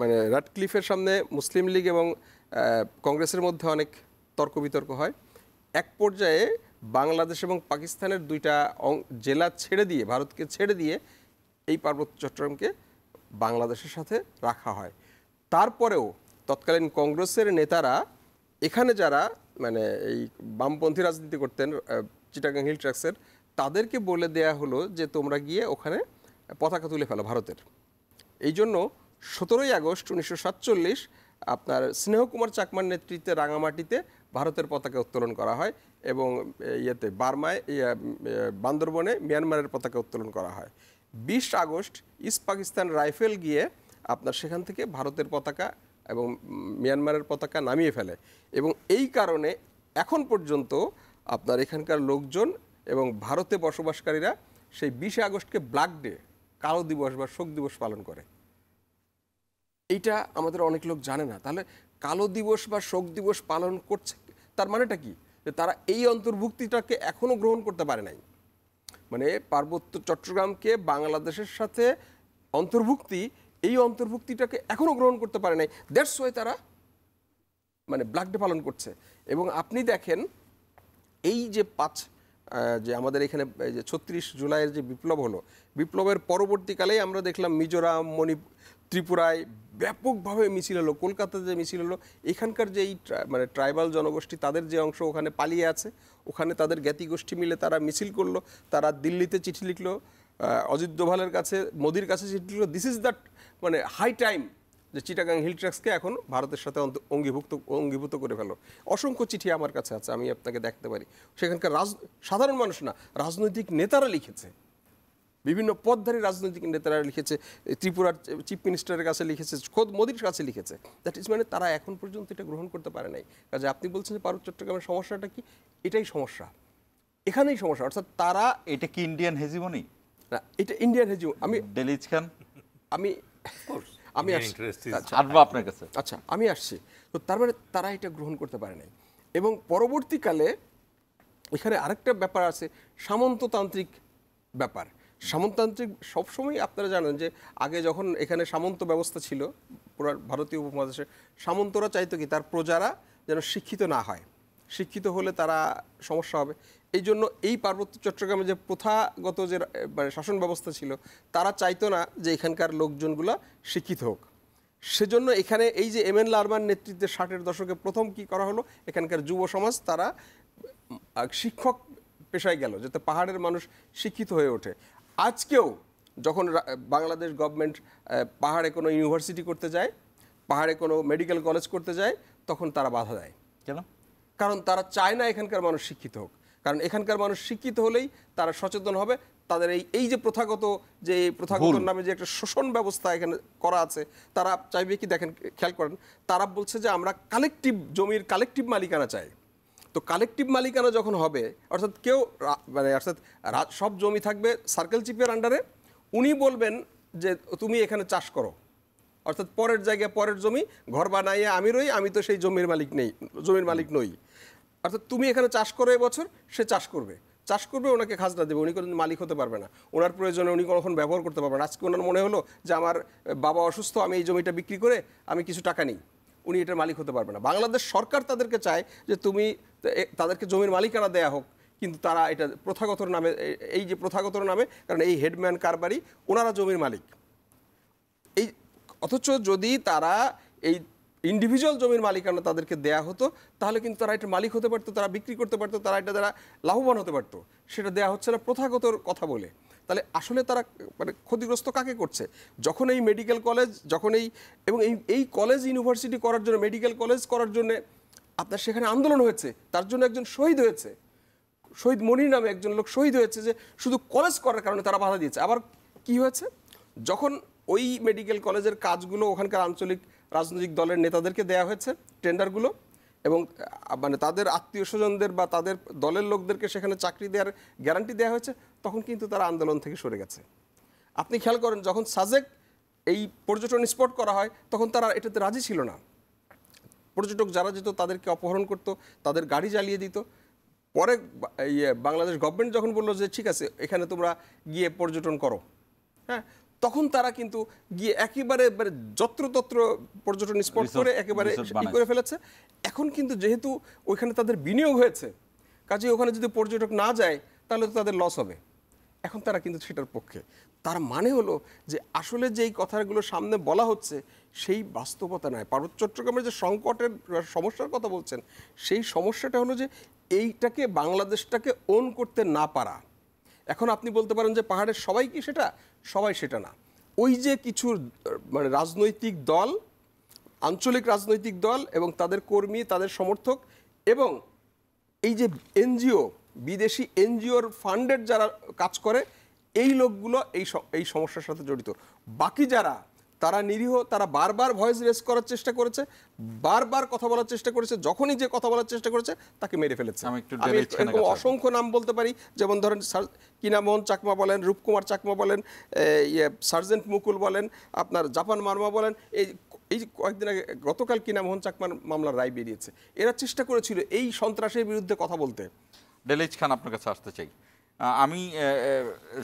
মানে রাটক্লিফের সামনে মুসলিম লীগ এবং কংগ্রেসের মধ্যে অনেক তর্ক বিতর্ক হয়। এক পর্যায়ে বাংলাদেশ এবং পাকিস্তানের দুইটা জেলা ছেড়ে দিয়ে, ভারতকে ছেড়ে দিয়ে এই পার্বত্য চট্টগ্রামকে বাংলাদেশের সাথে রাখা হয়। তারপরেও তৎকালীন কংগ্রেসের নেতারা এখানে যারা মানে এই বামপন্থী রাজনীতি করতেন চিটাগাং হিল ট্র্যাক্সের, তাদেরকে বলে দেয়া হলো যে তোমরা গিয়ে ওখানে পতাকা তুলে ফেলো ভারতের। এই জন্য 17ই আগস্ট 1947 আপনার স্নেহকুমার চাকমার নেতৃত্বে রাঙামাটিতে ভারতের পতাকা উত্তোলন করা হয় এবং ইয়েতে বার্মায় বান্দরবনে মিয়ানমারের পতাকা উত্তোলন করা হয়। 20 আগস্ট ইস্ট পাকিস্তান রাইফেল গিয়ে আপনার সেখান থেকে ভারতের পতাকা এবং মিয়ানমারের পতাকা নামিয়ে ফেলে এবং এই কারণে এখন পর্যন্ত আপনার এখানকার লোকজন এবং ভারতে বসবাসকারীরা সেই 20 আগস্টকে ব্ল্যাক ডে, কালো দিবস বা শোক দিবস পালন করে। এইটা আমাদের অনেক লোক জানে না। তাহলে কালো দিবস বা শোক দিবস পালন করছে তার মানেটা কি? যে তারা এই অন্তর্ভুক্তিটাকে এখনও গ্রহণ করতে পারে নাই। মানে পার্বত্য চট্টগ্রামকে বাংলাদেশের সাথে অন্তর্ভুক্তি, এই অন্তর্ভুক্তিটাকে এখনও গ্রহণ করতে পারে নাই। দ্যাটস ওয়াই তারা মানে ব্ল্যাক ডে পালন করছে। এবং আপনি দেখেন এই যে যে আমাদের এখানে যে 36 জুলাইয়ের যে বিপ্লব হলো, বিপ্লবের পরবর্তীকালেই আমরা দেখলাম মিজোরাম, মণিপুর, ত্রিপুরায় ব্যাপকভাবে মিছিল হলো, কলকাতাতে যে মিছিল হলো। এখানকার যে এই মানে ট্রাইবাল জনগোষ্ঠী, তাদের যে অংশ ওখানে পালিয়ে আছে, ওখানে তাদের জ্ঞাতি গোষ্ঠী মিলে তারা মিছিল করলো, তারা দিল্লিতে চিঠি লিখলো, অজিত দোভালের কাছে, মোদির কাছে চিঠি লিখলো। দিস ইজ দ্যাট মানে হাই টাইম যে চিটাগাং হিল ট্র্যাক্সকে এখন ভারতের সাথে অঙ্গীভূত করে ফেলো। অসংখ্য চিঠি আমার কাছে আছে, আমি আপনাকে দেখতে পারি। সেখানকার সাধারণ মানুষ না, রাজনৈতিক নেতারা লিখেছে, বিভিন্ন পদধারী রাজনৈতিক নেতারা লিখেছে, ত্রিপুরার চিফ মিনিস্টারের কাছে লিখেছে, খোদ মোদির কাছে লিখেছে। দ্যাট ইজ মানে তারা এখন পর্যন্ত এটা গ্রহণ করতে পারে নাই। কাজে আপনি বলছেন যে পার্বত্য চট্টগ্রামের সমস্যাটা কি? এটাই সমস্যা, এখানেই সমস্যা। অর্থাৎ তারা এটা কি ইন্ডিয়ান হেজিমনি? না, এটা ইন্ডিয়ান হেজিমনি। ডেলিজ খান আমি আসছি আপনার কাছে। আচ্ছা, আমি আসছি। তো তার মানে তারা এটা গ্রহণ করতে পারে নাই। এবং পরবর্তীকালে এখানে আরেকটা ব্যাপার আছে, সামন্ততান্ত্রিক ব্যাপার। সামন্ততান্ত্রিক সবসময় আপনারা জানেন যে আগে যখন এখানে সামন্ত ব্যবস্থা ছিল পুরো ভারতীয় উপমহাদেশে, সামন্তরা চাইতো কি তার প্রজারা যেন শিক্ষিত না হয়, শিক্ষিত হলে তারা সমস্যা হবে। এই জন্য এই পার্বত্য চট্টগ্রামে যে প্রথাগত যে মানে শাসন ব্যবস্থা ছিল, তারা চাইতো না যে এখানকার লোকজনগুলো শিক্ষিত হোক। সেজন্য এখানে এই যে এম এন লারমার নেতৃত্বে 60-এর দশকে প্রথম কি করা হলো, এখানকার যুব সমাজ তারা শিক্ষক পেশায় গেল, যাতে পাহাড়ের মানুষ শিক্ষিত হয়ে ওঠে। আজকেও যখন বাংলাদেশ গভর্নমেন্ট পাহাড়ে কোনো ইউনিভার্সিটি করতে যায়, পাহাড়ে কোনো মেডিকেল কলেজ করতে যায়, তখন তারা বাধা দেয়। কেন? কারণ তারা চায় না এখানকার মানুষ শিক্ষিত হোক। কারণ এখানকার মানুষ শিক্ষিত হলেই তারা সচেতন হবে। তাদের এই যে প্রথাগত নামে যে একটা শোষণ ব্যবস্থা এখানে করা আছে, তারা চাইবে কি, দেখেন খেয়াল করেন, তারা বলছে যে আমরা জমির কালেকটিভ মালিকানা চাই। তো কালেকটিভ মালিকানা যখন হবে, অর্থাৎ কেউ মানে অর্থাৎ সব জমি থাকবে সার্কেল চিফের আন্ডারে, উনি বলবেন যে তুমি এখানে চাষ করো, অর্থাৎ পরের জায়গায় পরের জমি ঘর বানাইয়ে আমি রই, আমি তো সেই জমির মালিক নই। অর্থাৎ তুমি এখানে চাষ করো, এবছর সে চাষ করবে, ওনাকে খাজনা দেবে, উনি কোনো মালিক হতে পারবে না, ওনার প্রয়োজনে উনি কখন ব্যবহার করতে পারবেন। আজকে ওনার মনে হলো যে আমার বাবা অসুস্থ, আমি এই জমিটা বিক্রি করে আমি কিছু টাকা নিই, উনি এটার মালিক হতে পারবে না। বাংলাদেশ সরকার তাদেরকে চায় যে তুমি তাদেরকে জমির মালিকানা দেয়া হোক, কিন্তু তারা এটা প্রথাগত নামে, এই যে প্রথাগত নামে, কারণ এই হেডম্যান কারবারি ওনারা জমির মালিক। এই অথচ যদি তারা এই ইন্ডিভিজুয়াল জমির মালিকানা তাদেরকে দেয়া হতো, তাহলে কিন্তু তারা এটা মালিক হতে পারতো, তারা বিক্রি করতে পারতো, তারা এটা দ্বারা লাভবান হতে পারতো। সেটা দেয়া হচ্ছে না প্রথাগত কথা বলে। তাহলে আসলে তারা মানে ক্ষতিগ্রস্ত কাকে করছে? যখন এই মেডিকেল কলেজ, যখন এই কলেজ ইউনিভার্সিটি করার জন্য, মেডিকেল কলেজ করার জন্য আপনার সেখানে আন্দোলন হয়েছে, তার জন্য একজন শহীদ হয়েছে, শহীদ মনির নামে একজন লোক শহীদ হয়েছে, যে শুধু কলেজ করার কারণে তারা বাধা দিয়েছে। আবার কি হয়েছে, যখন ওই মেডিকেল কলেজের কাজগুলো ওখানকার আঞ্চলিক রাজনৈতিক দলের নেতাদেরকে দেয়া হয়েছে টেন্ডারগুলো, এবং মানে তাদের আত্মীয় স্বজনদের বা তাদের দলের লোকদেরকে সেখানে চাকরি দেওয়ার গ্যারান্টি দেওয়া হয়েছে, তখন কিন্তু তারা আন্দোলন থেকে সরে গেছে। আপনি খেয়াল করেন, যখন সাজেক এই পর্যটন স্পট করা হয়, তখন তারা এটাতে রাজি ছিল না। পর্যটক যারা যেত তাদেরকে অপহরণ করত, তাদের গাড়ি জ্বালিয়ে দিত। পরে বাংলাদেশ গভর্নমেন্ট যখন বললো যে ঠিক আছে এখানে তোমরা গিয়ে পর্যটন করো, হ্যাঁ, তখন তারা কিন্তু গিয়ে একেবারে যত্রতত্র পর্যটন স্পট করে একেবারে ই করে ফেলেছে। এখন কিন্তু যেহেতু ওইখানে তাদের বিনিয়োগ হয়েছে, কাজে ওখানে যদি পর্যটক না যায় তাহলে তো তাদের লস হবে। এখন তারা কিন্তু সেটার পক্ষে। তার মানে হলো যে আসলে যেই কথাগুলো সামনে বলা হচ্ছে সেই বাস্তবতা নয়। পার্বত্য চট্টগ্রামের যে সংকটের সমস্যার কথা বলছেন, সেই সমস্যাটা হলো যে এইটাকে বাংলাদেশটাকে ওন করতে না পারা। এখন আপনি বলতে পারেন যে পাহাড়ের সবাই কি সেটা? সবাই সেটা না। ওই যে কিছু মানে রাজনৈতিক দল, আঞ্চলিক রাজনৈতিক দল এবং তাদের কর্মী, তাদের সমর্থক এবং এই যে এনজিও, বিদেশি এনজিওর ফান্ডেড যারা কাজ করে, এই লোকগুলো এই সমস্যার সাথে জড়িত। বাকি যারা তারা নিরীহ, তারা বারবার ভয়েস রেজ করার চেষ্টা করেছে, বারবার কথা বলার চেষ্টা করেছে, যখনই যে কথা বলার চেষ্টা করেছে তাকে মেরে ফেলেছে। আমি এরকম অসংখ্য নাম বলতে পারি, যেমন ধরেন কিনামোহন চাকমা বলেন, রূপকুমার চাকমা বলেন, সার্জেন্ট মুকুল বলেন, আপনার জাপান মার্মা বলেন। এই কয়েকদিন আগে গতকাল কিনামোহন চাকমার মামলার রায় বেরিয়েছে। এরা চেষ্টা করেছিল এই সন্ত্রাসের বিরুদ্ধে কথা বলতে। ডেলিজ খান, আপনার কাছে আসতে চাই। আমি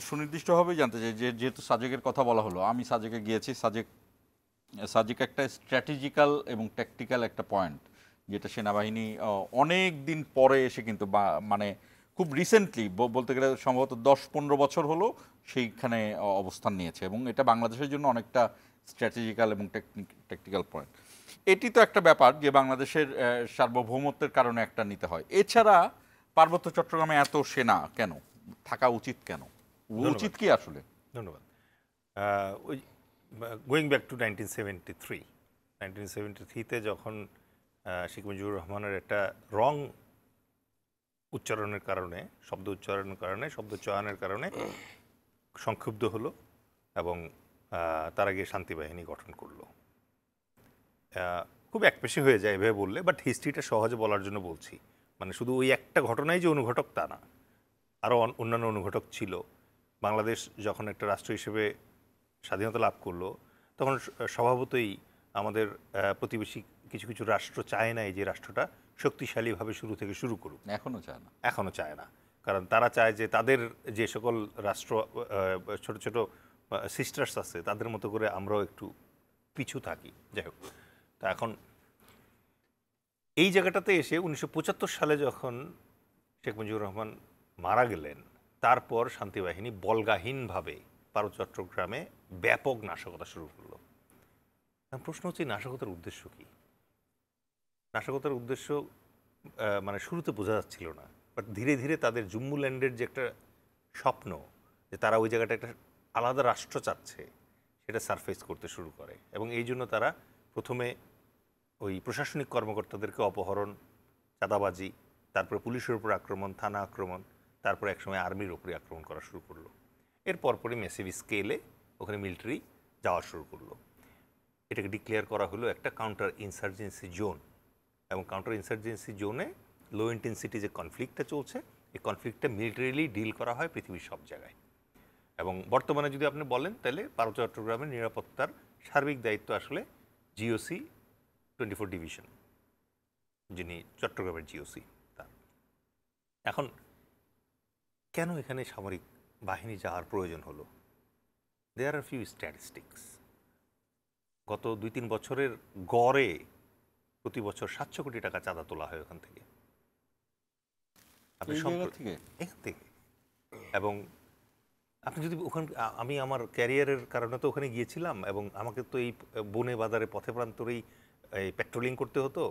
সুনির্দিষ্টভাবে জানতে চাই যে যেহেতু সাজেকের কথা বলা হলো, আমি সাজেকে গিয়েছি। সাজেক একটা স্ট্র্যাটেজিক্যাল এবং ট্যাকটিক্যাল একটা পয়েন্ট, যেটা সেনাবাহিনী অনেক দিন পরে এসে কিন্তু মানে খুব রিসেন্টলি বলতে গেলে সম্ভবত 10-15 বছর হলো সেইখানে অবস্থান নিয়েছে, এবং এটা বাংলাদেশের জন্য অনেকটা স্ট্র্যাটেজিক্যাল এবং ট্যাকটিক্যাল পয়েন্ট। এটি তো একটা ব্যাপার যে বাংলাদেশের সার্বভৌমত্বের কারণে একটা নিতে হয়। এছাড়া পার্বত্য চট্টগ্রামে এত সেনা কেন থাকা উচিত? কেন উচিত কি আসলে? ধন্যবাদ। ওই গোয়িং ব্যাক টু 1973-তে যখন শেখ মুজিবুর রহমানের একটা রং উচ্চারণের কারণে, শব্দ উচ্চারণের কারণে, শব্দ চয়নের কারণে সংক্ষুব্ধ হলো এবং তারা গিয়ে শান্তি বাহিনী গঠন করলো। খুব একপেশে হয়ে যায় এভাবে বললে, বাট হিস্ট্রিটা সহজে বলার জন্য বলছি। মানে শুধু ওই একটা ঘটনাই যে অনুঘটক তা না, আরও অন্যান্য অনুঘটক ছিল। বাংলাদেশ যখন একটা রাষ্ট্র হিসেবে স্বাধীনতা লাভ করলো, তখন স্বভাবতই আমাদের প্রতিবেশী কিছু কিছু রাষ্ট্র চায় না এই যে রাষ্ট্রটা শক্তিশালীভাবে শুরু থেকে শুরু করুক। এখনও চায় না, কারণ তারা চায় যে তাদের যে সকল রাষ্ট্র ছোট ছোট সিস্টার্স আছে তাদের মতো করে আমরাও একটু পিছু থাকি। যাই হোক, তা এখন এই জায়গাটাতে এসে 1975 সালে যখন শেখ মুজিবুর রহমান মারা গেলেন, তারপর শান্তিবাহিনী বলগাহীনভাবে পার্বত্য চট্টগ্রামে ব্যাপক নাশকতা শুরু করলো। প্রশ্ন হচ্ছে নাশকতার উদ্দেশ্য কি? নাশকতার উদ্দেশ্য মানে শুরুতে বোঝা যাচ্ছিল না, বাট ধীরে ধীরে তাদের জুম্মুল্যান্ডের যে একটা স্বপ্ন যে তারা ওই জায়গাটা একটা আলাদা রাষ্ট্র চাচ্ছে, সেটা সারফেস করতে শুরু করে। এবং এই জন্য তারা প্রথমে ওই প্রশাসনিক কর্মকর্তাদেরকে অপহরণ, চাঁদাবাজি, তারপরে পুলিশের উপর আক্রমণ, থানা আক্রমণ, তারপরে একসময় আর্মির উপরে আক্রমণ করা শুরু করলো। এর পরপরই ম্যাসিভ স্কেলে ওখানে মিলিটারি যাওয়া শুরু করলো। এটাকে ডিক্লেয়ার করা হলো একটা কাউন্টার ইনসার্জেন্সি জোন, এবং কাউন্টার ইনসার্জেন্সি জোনে লো ইন্টেন্সিটি যে কনফ্লিক্টটা চলছে, এই কনফ্লিক্টটা মিলিটারিলি ডিল করা হয় পৃথিবীর সব জায়গায়। এবং বর্তমানে যদি আপনি বলেন তাহলে পার্বত্য চট্টগ্রামের নিরাপত্তার সার্বিক দায়িত্ব আসলে জিওসি 24 ডিভিশন, যিনি চট্টগ্রামের জিওসি তার। এখন কেন এখানে সামরিক বাহিনী যাওয়ার প্রয়োজন হলো? দেয়ার আর ফিউ স্ট্যাটিস্টিক্স। গত 2-3 বছরের গড়ে প্রতি বছর 700 কোটি টাকা চাঁদা তোলা হয় ওখান থেকে, এখান থেকে। এবং আপনি যদি ওখানে, আমি আমার ক্যারিয়ারের কারণে তো ওখানে গিয়েছিলাম, এবং আমাকে তো এই বনে বাজারে পথে প্রান্তরেই এই পেট্রোলিং করতে হতো।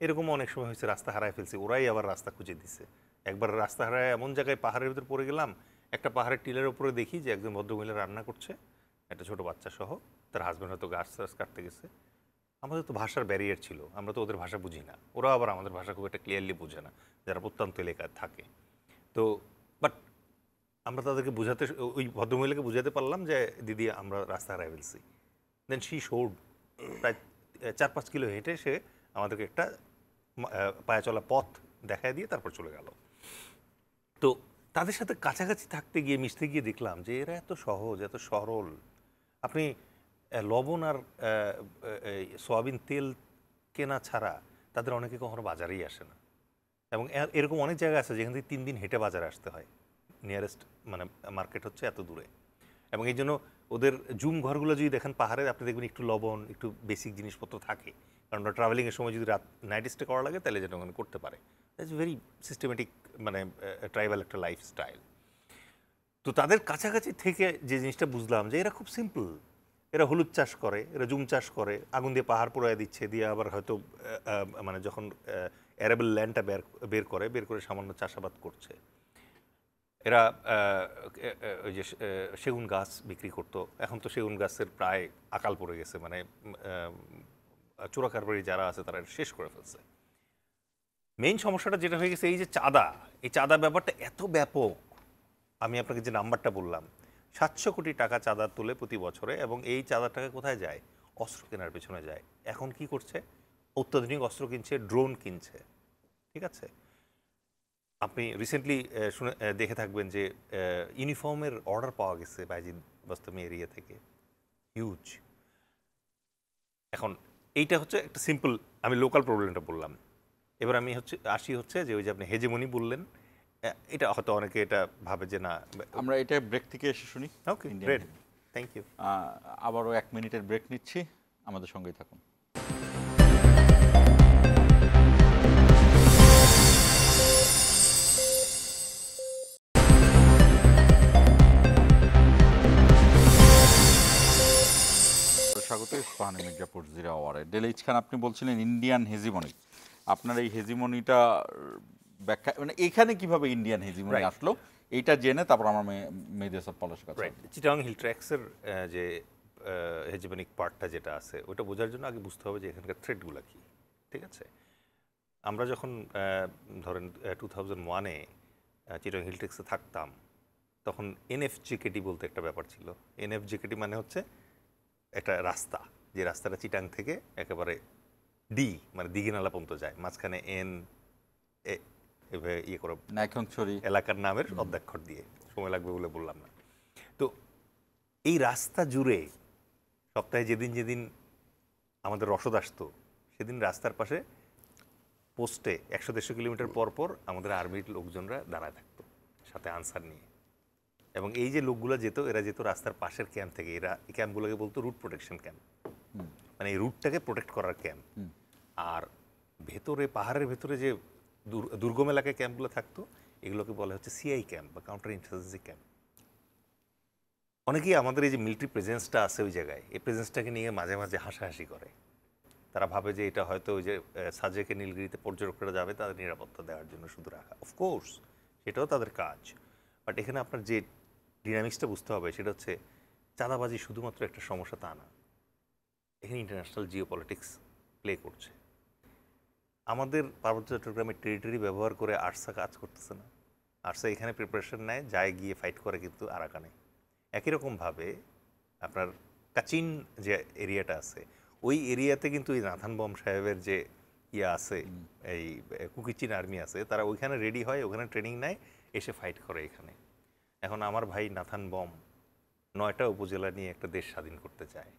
এরকম অনেক সময় হয়েছে রাস্তা হারায় ফেলছি, ওরাই আবার রাস্তা খুঁজে দিচ্ছে। একবার রাস্তা হারায় এমন জায়গায় পাহাড়ের ভিতরে পড়ে গেলাম, একটা পাহাড়ের টিলের উপরে দেখি যে একজন ভদ্রমহিলা রান্না করছে, একটা ছোট বাচ্চা সহ, তার হাজব্যান্ড হয়তো গাছ কাটতে গেছে। আমাদের তো ভাষার ব্যারিয়ার ছিল, আমরা তো ওদের ভাষা বুঝি না, ওরা আবার আমাদের ভাষা খুব একটা ক্লিয়ারলি বোঝে না যারা প্রত্যন্ত এলাকায় থাকে। তো বাট আমরা তাদেরকে বোঝাতে, ওই ভদ্রমহিলাকে বোঝাতে পারলাম যে দিদি আমরা রাস্তা হারাই ফেলছি। দেন শি শোড, প্রায় 4-5 কিলো হেঁটে সে আমাদেরকে একটা পায়ে চলা পথ দেখায় দিয়ে তারপর চলে গেল। তো তাদের সাথে কাছাকাছি থাকতে গিয়ে, মিশতে গিয়ে দেখলাম যে এরা এত সহজ, এত সরল। আপনি লবণ আর সয়াবিন তেল কেনা ছাড়া তাদের অনেকে কখনো বাজারেই আসে না, এবং এরকম অনেক জায়গা আছে যেখান থেকে 3 দিন হেঁটে বাজারে আসতে হয়, নিয়ারেস্ট মানে মার্কেট হচ্ছে এত দূরে। এবং এই জন্য ওদের জুম ঘরগুলো যদি দেখেন পাহাড়ে, আপনি দেখবেন একটু লবণ, একটু বেসিক জিনিসপত্র থাকে, কারণ ওরা ট্রাভেলিংয়ের সময় যদি নাইট স্টে করা লাগে তাহলে যেটা ওখানে করতে পারে। ইটস ভেরি সিস্টেমেটিক, মানে ট্রাইবাল একটা লাইফস্টাইল। তো তাদের কাছাকাছি থেকে যে জিনিসটা বুঝলাম যে এরা খুব সিম্পল, এরা হলুদ চাষ করে, এরা জুম চাষ করে, আগুন দিয়ে পাহাড় পোড়ায় দিচ্ছে, দিয়ে আবার হয়তো মানে যখন অ্যারেবল ল্যান্ডটা বের করে সামান্য চাষাবাদ করছে। এরা ওই যে সেগুন গাছ বিক্রি করতো, এখন তো সেগুন গাছের প্রায় আকাল পড়ে গেছে, মানে চোরাকারবারি যারা আছে তারা শেষ করে ফেলছে। মেইন সমস্যাটা যেটা হয়ে গেছে এই যে চাঁদা, এই চাঁদা ব্যাপারটা এত ব্যাপক। আমি আপনাকে যে নাম্বারটা বললাম, 700 কোটি টাকা চাঁদা তুলে প্রতি বছরে, এবং এই চাঁদার টাকা কোথায় যায়? অস্ত্র কেনার পেছনে যায়। এখন কি করছে? অত্যাধুনিক অস্ত্র কিনছে, ড্রোন কিনছে, ঠিক আছে? আপনি রিসেন্টলি দেখে থাকবেন যে ইউনিফর্মের অর্ডার পাওয়া গেছে বাইজিদ বাস্তমি এরিয়া থেকে, হিউজ। এখন এইটা হচ্ছে একটা সিম্পল, আমি লোকাল প্রবলেমটা বললাম। এবার আমি আসি যে ওই যে আপনি হেজেমনি বললেন, এটা হয়তো অনেকে এটা ভাবে যে না। আমরা এটা ব্রেক থেকে এসে শুনি। ওকে, গ্রেট, থ্যাংক ইউ। আবারও 1 মিনিটের ব্রেক নিচ্ছি, আমাদের সঙ্গেই থাকুন। স্বাগত ইস্পাহানি মির্জাপুর জিরা আওয়ারে। ডেলিজ খান, আপনি বলছিলেন ইন্ডিয়ান হেজিমনি। আপনার এই হেজিমনিটা ব্যাখ্যা, মানে এখানে কিভাবে ইন্ডিয়ান হেজিমনি আসলো, এইটা জেনে তারপর আমরা মেহেদী হাসান পলাশের কাছে। চিটাগং হিল ট্র্যাক্সের যে হেজিমনিক পার্টটা যেটা আছে, ওটা বোঝার জন্য আগে বুঝতে হবে যে এখানকার থ্রেডগুলো কি, ঠিক আছে? আমরা যখন ধরেন 2001-এ চিটাগং হিল ট্র্যাক্সে থাকতাম, তখন NFJKT বলতে একটা ব্যাপার ছিল। NFJKT মানে হচ্ছে একটা রাস্তা, যে রাস্তাটা চিটাং থেকে একেবারে মানে দিঘিনালা পর্যন্ত যায়, মাঝখানে ইয়ে করে নাইক্ষ্যংছড়ি এলাকার নামের অধ্যক্ষর দিয়ে, সময় লাগবে বলে বললাম না। তো এই রাস্তা জুড়ে সপ্তাহে যেদিন আমাদের রসদ আসতো, সেদিন রাস্তার পাশে পোস্টে 100-150 কিলোমিটার পর আমাদের আর্মির লোকজনরা দাঁড়ায় থাকতো সাথে আনসার নিয়ে। এবং এই যে লোকগুলো এরা যেত রাস্তার পাশের ক্যাম্প থেকে। এরা এই ক্যাম্পগুলোকে বলতো রুট প্রোটেকশন ক্যাম্প, মানে এই রুটটাকে প্রোটেক্ট করার ক্যাম্প। আর ভেতরে, পাহাড়ের ভেতরে যে দুর্গম এলাকায় ক্যাম্পগুলো থাকতো, এগুলোকে বলা হচ্ছে CI ক্যাম্প বা কাউন্টার ইনসার্জেন্সি ক্যাম্প। অনেকেই আমাদের এই যে মিলিটারি প্রেজেন্সটা আছে ওই জায়গায়, এই প্রেজেন্সটাকে নিয়ে মাঝে মাঝে হাসাহাসি করে। তারা ভাবে যে এটা হয়তো ওই যে সাজেকে নীলগিরিতে পর্যটকরা যাবে তাদের নিরাপত্তা দেওয়ার জন্য শুধু রাখা। অফকোর্স সেটাও তাদের কাজ, বাট এখানে আপনার যে ডিনামিক্সটা বুঝতে হবে সেটা হচ্ছে চাঁদাবাজি শুধুমাত্র একটা সমস্যা তা না, এখানে ইন্টারন্যাশনাল জিওপলিটিক্স প্লে করছে। আমাদের পার্বত্য চট্টগ্রামের টেরিটরি ব্যবহার করে আরসা কাজ করতেছে না। আরসা এখানে প্রিপারেশন নেয়, যায় গিয়ে ফাইট করে কিন্তু আরাকানে। একই রকমভাবে আপনার কাচিন যে এরিয়াটা আছে, ওই এরিয়াতে কিন্তু এই নাথান বম সাহেবের যে আছে, এই কুকিচিন আর্মি আছে, তারা ওইখানে রেডি হয়, ওখানে ট্রেনিং নেয়, এসে ফাইট করে এখানে। এখন আমার ভাই নাথান বম 9টা উপজেলা নিয়ে একটা দেশ স্বাধীন করতে চায়।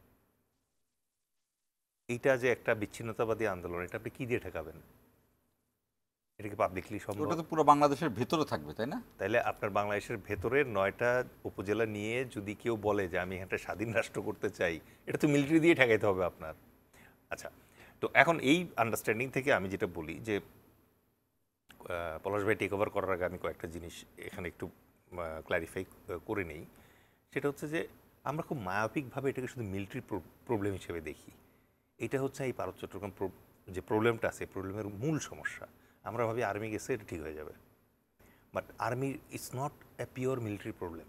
এইটা যে একটা বিচ্ছিন্নতাবাদী আন্দোলন, এটা আপনি কি দিয়ে ঠেকাবেন? এটা কি পাবলিকলি সম্ভব? ওটা তো পুরো বাংলাদেশের ভেতরে থাকবে, তাই না? তাইলে আপনার বাংলাদেশের ভেতরে 9টা উপজেলা নিয়ে যদি কেউ বলে যে আমি একটা স্বাধীন রাষ্ট্র করতে চাই, এটা তো মিলিটারি দিয়ে ঠেকাইতে হবে আপনার। আচ্ছা, তো এখন এই আন্ডারস্ট্যান্ডিং থেকে আমি যেটা বলি যে পলাশ ভাই টেক ওভার করার আগে আমি কয়েকটা জিনিস এখানে একটু ক্ল্যারিফাই করে নেই। সেটা হচ্ছে যে আমরা খুব মায়াপিকভাবে এটাকে শুধু মিলিটারি প্রবলেম হিসেবে দেখি। এটা হচ্ছে এই পার্বত্য চট্টগ্রাম যে প্রবলেমটা আছে, প্রবলেমের মূল সমস্যা। আমরা ভাবি আর্মি গেছে এটা ঠিক হয়ে যাবে, but army it's not a pure military problem.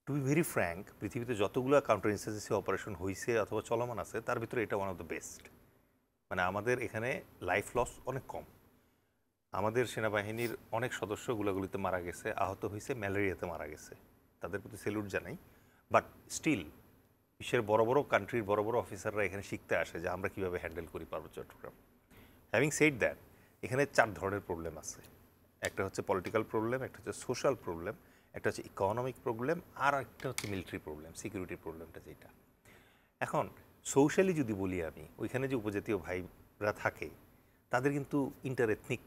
To be very frank, পৃথিবীতে যতগুলো কাউন্টার ইনসার্জেন্সি অপারেশন হয়েছে অথবা চলমান আছে, তার ভিতরে এটা ওয়ান অফ দ্য বেস্ট। মানে আমাদের এখানে লাইফ লস অনেক কম। আমাদের সেনাবাহিনীর অনেক সদস্য গুলাগুলিতে মারা গেছে, আহত হয়েছে, ম্যালেরিয়াতে মারা গেছে, তাদের প্রতি স্যালুট জানাই। বাট স্টিল বিশ্বের বড় বড় কান্ট্রির বড় বড় অফিসাররা এখানে শিখতে আসে যে আমরা কীভাবে হ্যান্ডেল করি পার্বত্য চট্টগ্রাম। হ্যাভিং সেড দ্যাট, এখানে 4 ধরনের প্রবলেম আছে। একটা হচ্ছে পলিটিক্যাল প্রবলেম, একটা হচ্ছে সোশ্যাল প্রবলেম, একটা হচ্ছে ইকোনমিক প্রবলেম, আর একটা হচ্ছে মিলিটারি প্রবলেম, সিকিউরিটি প্রবলেমটা যেটা। এখন সোশ্যালি যদি বলি আমি, ওইখানে যে উপজাতীয় ভাইরা থাকে তাদের কিন্তু ইন্টার এথনিক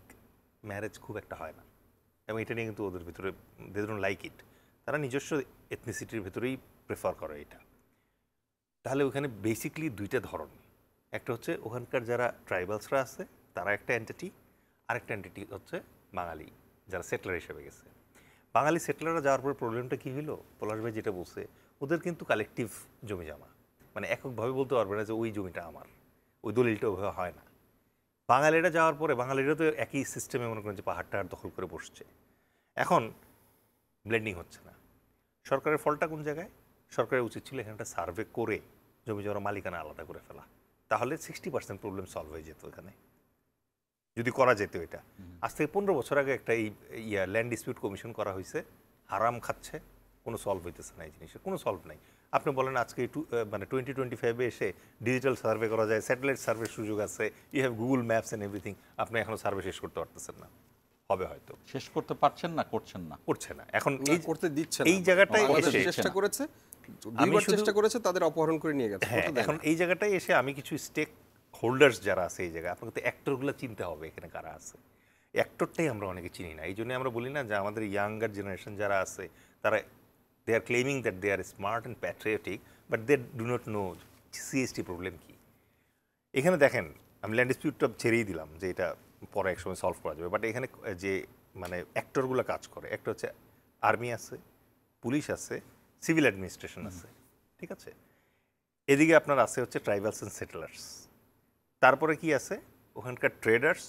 ম্যারেজ খুব একটা হয় না, এবং এটা নিয়ে কিন্তু ওদের ভিতরে দে ডোন্ট লাইক ইট। তারা নিজস্ব এথনিসিটির ভেতরেই প্রেফার করে এটা। তাহলে ওখানে বেসিকলি দুইটা ধরন, একটা হচ্ছে ওখানকার যারা ট্রাইবালসরা আছে তারা একটা এন্টিটি, আরেকটা এন্টিটি হচ্ছে বাঙালি যারা সেটলার হিসেবে গেছে। বাঙালি সেটলাররা যাওয়ার পরে প্রবলেমটা কী হলো, পলাশ ভাই যেটা বলছে, ওদের কিন্তু কালেকটিভ জমি জমা, মানে এককভাবে বলতে পারবে না যে ওই জমিটা আমার, ওই দলিলটা ওইভাবে হয় না। বাঙালিরা যাওয়ার পরে বাঙালিরা তো একই সিস্টেমে মনে করেন যে পাহাড়টা দখল করে বসছে, এখন ব্লেন্ডিং হচ্ছে না। সরকারের ফলটা কোন জায়গায়? সরকারের উচিত ছিল এখানটা সার্ভে করে জমি জমা মালিকানা আলাদা করে ফেলা, তাহলে 60% প্রবলেম সলভ হয়ে যেত এখানে, যদি করা যেত এটা। আজ থেকে 15 বছর আগে একটা এই ল্যান্ড ডিসপিউট কমিশন করা হয়েছে, হারাম খাচ্ছে, কোনো সলভ হইতেছে না এই জিনিসের, কোনো সলভ নাই। আপনি বলেন আজকে মানে 2025-এ এসে ডিজিটাল সার্ভে করা যায়, স্যাটেলাইট সার্ভের সুযোগ আছে, you have Google Maps and everything, আপনি এখনো সার্ভে শেষ করতে পারতেছেন না। হবে হয়তো শেষ করতে পারছেন না, করছেন না, করছে না এখন, এই করতে দিচ্ছে না। এই জায়গাটায় আমাদের এসে চেষ্টা করেছে, আমি দুইবার শুধু- চেষ্টা করেছে, তাদের অপহরণ করে নিয়ে গেছে। হ্যাঁ, করতে দেয় এখন না। এই জায়গাটায় এসে আমি কিছু স্টেক হোল্ডার্স যারা আছে এই জায়গায়, আপনাকে তো অ্যাক্টরগুলো চিনতে হবে এখানে কারা আছে। অ্যাক্টরটাই আমরা অনেকে চিনি না, এই জন্য আমরা বলি না যে আমাদের ইয়াঙ্গার জেনারেশন যারা আছে তারা they are claiming that they are smart and patriotic, but they do not know CST problem কি। এখানে দেখেন, আমি ল্যান্ড ডিসপিউটটা ছেড়েই দিলাম যে এটা পরে একসময় সলভ করা যাবে, বাট এখানে যে মানে অ্যাক্টরগুলো কাজ করে, একটা হচ্ছে আর্মি আছে, পুলিশ আছে, সিভিল অ্যাডমিনিস্ট্রেশন আছে, ঠিক আছে। এদিকে আপনার আছে হচ্ছে ট্রাইবালস অ্যান্ড সেটেলার্স, তারপরে কি আছে ওখানকার ট্রেডার্স,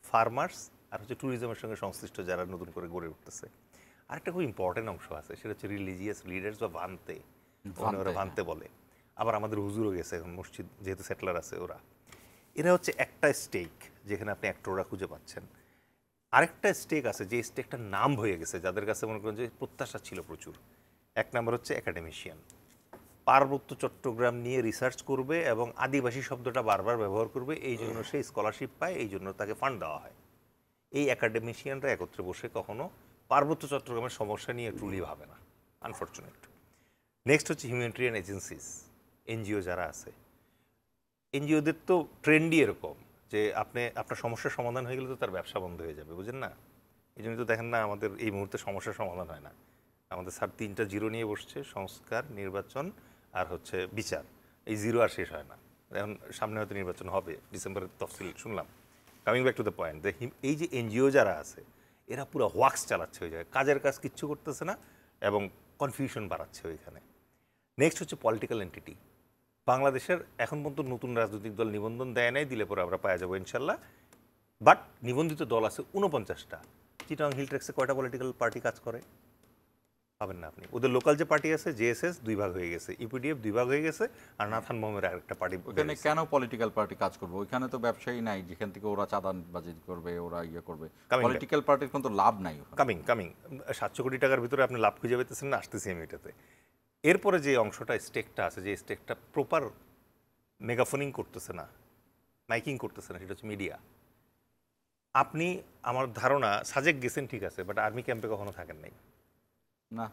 ফার্মার্স, আর হচ্ছে ট্যুরিজমের সঙ্গে সংশ্লিষ্ট যারা নতুন করে গড়ে উঠতেছে। আরেকটা খুব ইম্পর্টেন্ট অংশ আছে, সেটা হচ্ছে রিলিজিয়াস লিডার্স বা ভান্তে, ওরা ভান্তে বলে। আবার আমাদের হুজুরও গেছে এখন মসজিদ, যেহেতু সেটেলার আছে ওরা, এরা হচ্ছে একটা স্টেক যেখানে আপনি অ্যাক্টররা খুঁজে পাচ্ছেন। আরেকটা স্টেক আছে যে স্টেকটার নাম হয়ে গেছে, যাদের কাছে মনে করেন যে প্রত্যাশা ছিল প্রচুর। এক নম্বর হচ্ছে একাডেমিশিয়ান, পার্বত্য চট্টগ্রাম নিয়ে রিসার্চ করবে এবং আদিবাসী শব্দটা বারবার ব্যবহার করবে, এই জন্য সে স্কলারশিপ পায়, এই জন্য তাকে ফান্ড দেওয়া হয়। এই একাডেমিশিয়ানরা একত্রে বসে কখনো পার্বত্য চট্টগ্রামের সমস্যা নিয়ে ট্রুলি ভাবে না, আনফর্চুনেট। নেক্সট হচ্ছে হিউম্যানিটেরিয়ান এজেন্সিস, এনজিও যারা আছে, এনজিওদের তো ট্রেন্ডই এরকম যে আপনার সমস্যার সমাধান হয়ে গেলে তো তার ব্যবসা বন্ধ হয়ে যাবে, বুঝেন না? এই জন্য তো দেখেন না আমাদের এই মুহূর্তে সমস্যার সমাধান হয় না। আমাদের স্যার 3টা জিরো নিয়ে বসছে, সংস্কার, নির্বাচন আর হচ্ছে বিচার, এই জিরো আর শেষ হয় না। এখন সামনে হয়তো নির্বাচন হবে, ডিসেম্বরের তফসিল শুনলাম। Coming back to the point, এই যে এনজিও যারা আছে এরা পুরো ওয়াক্স চালাচ্ছে ওই জায়গায়, কাজের কাজ কিচ্ছু করতেছে না এবং কনফিউশন বাড়াচ্ছে ওইখানে। নেক্সট হচ্ছে পলিটিক্যাল এন্টিটি, বাংলাদেশের এখন পর্যন্ত নতুন রাজনৈতিক দল নিবন্ধন দেয় নাই, দিলে পরে আমরা পাওয়া যাবো ইনশাল্লাহ, বাট নিবন্ধিত দল আছে 49টা। চিটাং হিল ট্রেক্সে কয়টা পলিটিক্যাল পার্টি কাজ করে পাবেন না আপনি। ওদের লোকাল যে পার্টি আছে জেএসএস 2 ভাগ হয়ে গেছে, ইপিডিএফ 2 ভাগ হয়ে গেছে, আর নাথান মোহাম্মদের আরেকটা পার্টি। ওখানে কেন পলিটিক্যাল পার্টি কাজ করবে? ওইখানে তো ব্যবসায়ী নাই যেখান থেকে ওরা চাঁদাবাজি করবে, ওরা ইয়ে করবে। পলিটিক্যাল পার্টির কোনো লাভ নাই। কামিং 700 কোটি টাকার ভিতরে আপনি লাভ খুঁজে পেতেছেন না, আসতেছি আমি এটাতে। এরপরে যে অংশটা স্টেকটা আছে, যে স্টেকটা প্রপার মেগাফোনিং করতেছে না, মাইকিং করতেছে না, সেটা হচ্ছে মিডিয়া। আপনি আমার ধারণা সাজেক গেছেন ঠিক আছে, বাট আর্মি ক্যাম্পে কখনো থাকেন নাই না,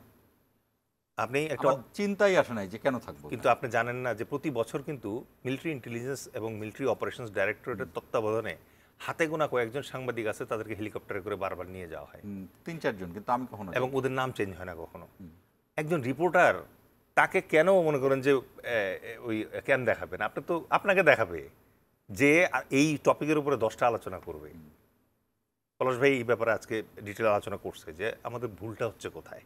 আপনি একটা চিন্তাই আসে নাই যে কেন থাকবো। কিন্তু আপনি জানেন না যে প্রতি বছর কিন্তু মিলিটারি ইন্টেলিজেন্স এবং মিলিটারি অপারেশনস ডাইরেক্টরেটের তত্ত্বাবধানে হাতে গোনা কয়েকজন সাংবাদিক আছে, তাদেরকে হেলিকপ্টারে করে বারবার নিয়ে যাওয়া হয়, 3-4 জন, কিন্তু আমি কখনো, এবং ওদের নাম চেঞ্জ হয় না কখনো। একজন রিপোর্টার, তাকে কেন মনে করেন যে ওই কেন দেখাবেন? আপনি তো আপনাকে দেখাবে যে এই টপিকের উপরে 10টা আলোচনা করবে। পলাশ ভাই এই ব্যাপারে আজকে ডিটেল আলোচনা করছে যে আমাদের ভুলটা হচ্ছে কোথায়,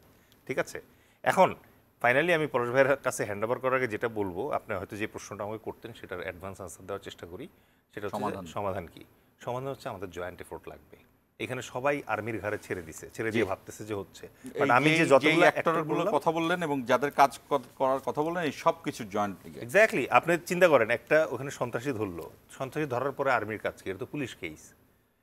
ঠিক আছে। এখন ফাইনালি আমি পলাশ ভাইয়ের কাছে হ্যান্ড ওভার করার আগে যেটা বলবো, আপনি হয়তো যে প্রশ্নটা আমাকে করতেন সেটার অ্যাডভান্স আনসার দেওয়ার চেষ্টা করি। সেটা হচ্ছে সমাধান কি? সমাধান হচ্ছে আমাদের জয়েন্ট এফোর্ট লাগবে। এখানে সবাই আর্মির ঘাড়ে ছেড়ে দিয়ে ভাবতেছে যে হচ্ছে, বাট আমি যে যতগুলো অ্যাক্টরগুলো কথা বললেন এবং যাদের কাজ করার কথা বললেন, এই সব কিছু জয়েন্ট। এক্স্যাক্টলি, আপনি চিন্তা করেন একটা ওখানে সন্ত্রাসী ধরলো, সন্ত্রাসী ধরার পরে আর্মির কাজ কি? এটা তো পুলিশ কেস।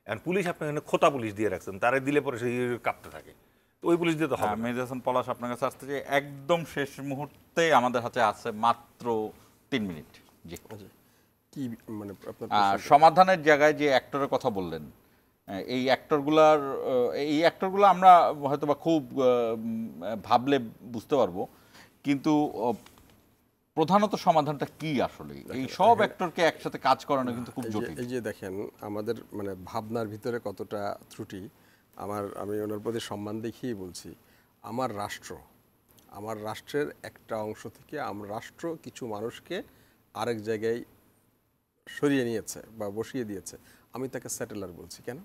এখন পুলিশ আপনি এখানে খোতা পুলিশ দিয়ে রাখছেন, তারা দিলে পরে সেই কাঁপতে থাকে, তো ওই পুলিশ দিয়ে তো হবে। মেহেদী হাসান পলাশ, আপনার কাছে আসতে যে একদম শেষ মুহূর্তে আমাদের হাতে আছে মাত্র 3 মিনিট। জি, কি মানে সমাধানের জায়গায় যে অ্যাক্টরের কথা বললেন, এই অ্যাক্টরগুলো আমরা হয়তো বা খুব ভাবলে বুঝতে পারবো, কিন্তু প্রধানত সমাধানটা কি আসলে? এই সব অ্যাক্টরকে একসাথে কাজ করানো কিন্তু খুব জটিল। এই যে দেখেন আমাদের মানে ভাবনার ভিতরে কতটা ত্রুটি। আমি ওনার প্রতি সম্মান দেখিয়েই বলছি, আমার রাষ্ট্রের একটা অংশ থেকে রাষ্ট্র কিছু মানুষকে আরেক জায়গায় সরিয়ে নিয়েছে বা বসিয়ে দিয়েছে, আমি তাকে সেটেলার বলছি। কেন?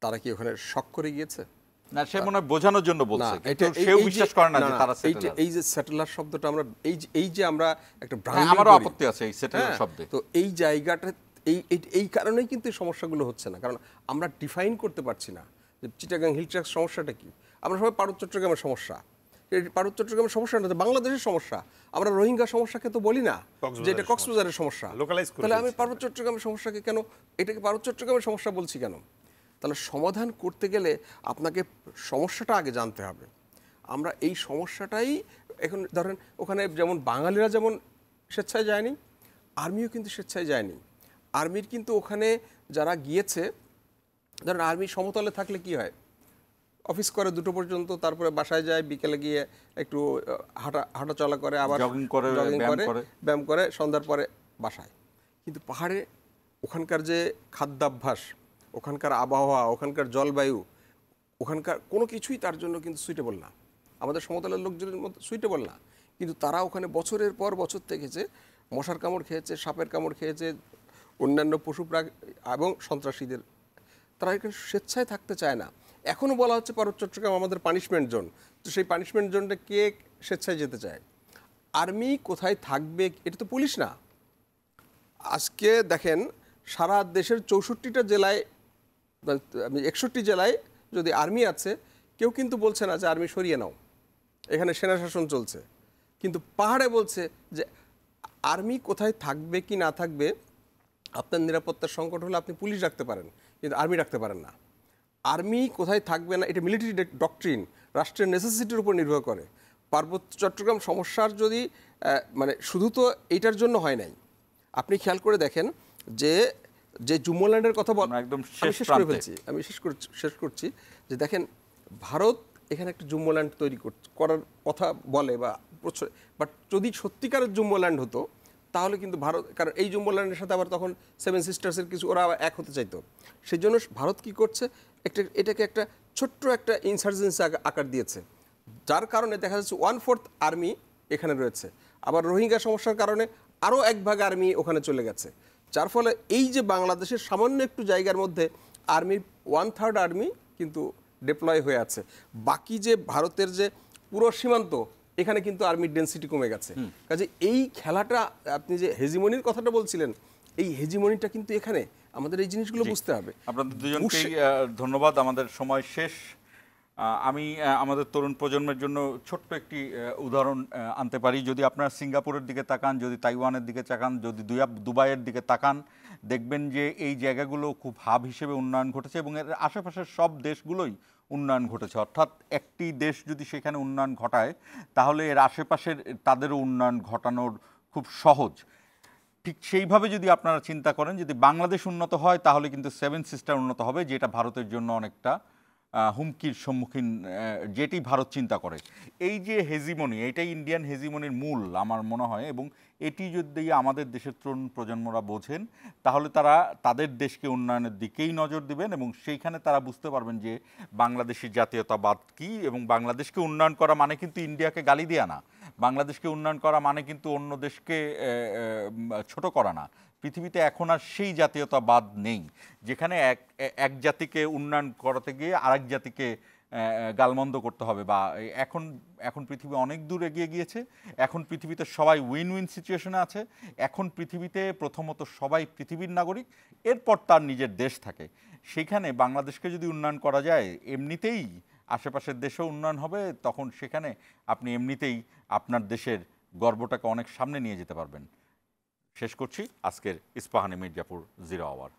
তারা কি ওখানে শক করে গিয়েছে? না, সে মনে হয় বোঝানোর জন্য বলছে, না, কিন্তু সেও বিশ্বাস করে না যে তারা এই সেটেলার। যে সেটেলার শব্দটা আমরা এই যে আমরা একটা হ্যাঁ, আমারও আপত্তি আছে এই সেটেলার শব্দে। তো এই জায়গাটা এই কারণেই কিন্তু এই সমস্যাগুলো হচ্ছে না, কারণ আমরা ডিফাইন করতে পারছি না যে চিটাগাং হিল ট্র্যাক্ট সমস্যাটা কি। আমরা সবাই পার্বত্য চট্টগ্রামের সমস্যা, পার্বত্য চট্টগ্রামের সমস্যা না, বাংলাদেশের সমস্যা। আমরা রোহিঙ্গা সমস্যাকে তো বলি না যে এটা কক্সবাজারের সমস্যা। তাহলে আমি পার্বত্য চট্টগ্রামের সমস্যাকে কেন এটাকে পার্বত্য চট্টগ্রামের সমস্যা বলছি কেন? তাহলে সমাধান করতে গেলে আপনাকে সমস্যাটা আগে জানতে হবে। আমরা এই সমস্যাটাই এখন ধরেন ওখানে যেমন বাঙালিরা যেমন স্বেচ্ছায় যায়নি, আর্মিও কিন্তু স্বেচ্ছায় যায়নি। আর্মির কিন্তু ওখানে যারা গিয়েছে, ধরেন আর্মি সমতলে থাকলে কি হয়, অফিস করে 2টো পর্যন্ত, তারপরে বাসায় যায়, বিকেলে গিয়ে একটু হাঁটা চলা করে, আবার জগিং করে, ব্যায়াম করে, সন্ধ্যার পরে বাসায়। কিন্তু পাহাড়ে ওখানকার যে খাদ্যাভ্যাস, ওখানকার আবহাওয়া, ওখানকার জলবায়ু, ওখানকার কোনো কিছুই তার জন্য কিন্তু সুইটেবল না। আমাদের সমতলের লোকজনের মতো সুইটেবল না, কিন্তু তারা ওখানে বছরের পর বছর থেকেছে, মশার কামড় খেয়েছে, সাপের কামড় খেয়েছে, অন্যান্য পশু এবং সন্ত্রাসীদের। তারা এখানে স্বেচ্ছায় থাকতে চায় না। এখনও বলা হচ্ছে পার্বত্য চট্টগ্রাম আমাদের পানিশমেন্ট জোন, তো সেই পানিশমেন্ট জোনটা কে স্বেচ্ছায় যেতে চায়? আর্মি কোথায় থাকবে? এটা তো পুলিশ না। আজকে দেখেন সারা দেশের 64টা জেলায়, 61 জেলায় যদি আর্মি আছে, কেউ কিন্তু বলছে না যে আর্মি সরিয়ে নাও, এখানে সেনা শাসন চলছে। কিন্তু পাহাড়ে বলছে যে আর্মি কোথায় থাকবে কি না থাকবে, আপনার নিরাপত্তার সংকট হলে আপনি পুলিশ রাখতে পারেন, কিন্তু আর্মি রাখতে পারেন না। আর্মি কোথায় থাকবে না এটা মিলিটারি ডকট্রিন, রাষ্ট্রের নেসেসিটির উপর নির্ভর করে। পার্বত্য চট্টগ্রাম সমস্যার যদি মানে শুধু তো এইটার জন্য হয় নাই। আপনি খেয়াল করে দেখেন যে জুম্মল্যান্ডের কথা একদম আমি শেষ করছি যে দেখেন ভারত এখানে একটা জুম্মল্যান্ড তৈরি করার কথা বলে, বাট যদি সত্যিকারের জুম্মল্যান্ড হতো তাহলে কিন্তু ভারত, কারণ এই জুম্মল্যান্ডের সাথে আবার তখন 7 সিস্টার্সের কিছু ওরা এক হতে চাইতো। সেই জন্য ভারত কি করছে, এটাকে একটা ছোট্ট একটা ইনসার্জেন্সি আকার দিয়েছে, যার কারণে দেখা যাচ্ছে 1/4 আর্মি এখানে রয়েছে। আবার রোহিঙ্গা সমস্যার কারণে আরও 1 ভাগ আর্মি ওখানে চলে গেছে, যার ফলে এই যে বাংলাদেশের সামান্য একটু জায়গার মধ্যে আর্মির 1/3 আর্মি কিন্তু ডিপ্লয় হয়ে আছে। বাকি যে ভারতের যে পুরো সীমান্ত, এখানে কিন্তু আর্মির ডেন্সিটি কমে গেছে। কাজে এই খেলাটা, আপনি যে হেজিমনির কথাটা বলছিলেন, এই হেজিমনিটা কিন্তু এখানে আমাদের এই জিনিসগুলো বুঝতে হবে। আপনাদের দুজনকেই ধন্যবাদ। আমাদের সময় শেষ। আমি আমাদের তরুণ প্রজন্মের জন্য ছোট্ট একটি উদাহরণ আনতে পারি। যদি আপনারা সিঙ্গাপুরের দিকে তাকান, যদি তাইওয়ানের দিকে তাকান, যদি দুবাইয়ের দিকে তাকান, দেখবেন যে এই জায়গাগুলো খুব হাব হিসেবে উন্নয়ন ঘটেছে এবং এর আশেপাশের সব দেশগুলোই উন্নয়ন ঘটেছে। অর্থাৎ একটি দেশ যদি সেখানে উন্নয়ন ঘটায়, তাহলে এর আশেপাশের তাদেরও উন্নয়ন ঘটানোর খুব সহজ। ঠিক সেইভাবে যদি আপনারা চিন্তা করেন, যদি বাংলাদেশ উন্নত হয় তাহলে কিন্তু 7 সিস্টার উন্নত হবে, যেটা ভারতের জন্য অনেকটা হুমকির সম্মুখীন, যেটি ভারত চিন্তা করে। এই যে হেজিমনি, এটাই ইন্ডিয়ান হেজিমনির মূল আমার মনে হয়, এবং এটি যদি আমাদের দেশের তরুণ প্রজন্মরা বোঝেন, তাহলে তারা তাদের দেশকে উন্নয়নের দিকেই নজর দিবেন এবং সেইখানে তারা বুঝতে পারবেন যে বাংলাদেশি জাতীয়তাবাদ কী, এবং বাংলাদেশকে উন্নয়ন করা মানে কিন্তু ইন্ডিয়াকে গালি দেওয়া না, বাংলাদেশকে উন্নয়ন করা মানে কিন্তু অন্য দেশকে ছোট করা না। পৃথিবীতে এখন আর সেই জাতীয়তাবাদ নেই যেখানে এক জাতিকে উন্নয়ন করাতে গিয়ে আরেক জাতিকে গালমন্দ করতে হবে। বা এখন পৃথিবী অনেক দূর এগিয়ে গিয়েছে। এখন পৃথিবীতে সবাই উইন উইন সিচুয়েশনে আছে। এখন পৃথিবীতে প্রথমত সবাই পৃথিবীর নাগরিক, এরপর তার নিজের দেশ থাকে। সেইখানে বাংলাদেশকে যদি উন্নয়ন করা যায়, এমনিতেই আশেপাশের দেশেও উন্নয়ন হবে, তখন সেখানে আপনি এমনিতেই আপনার দেশের গর্বটাকে অনেক সামনে নিয়ে যেতে পারবেন। শেষ করছি আজকের ইস্পাহানি মির্জাপুর 0 আওয়ার।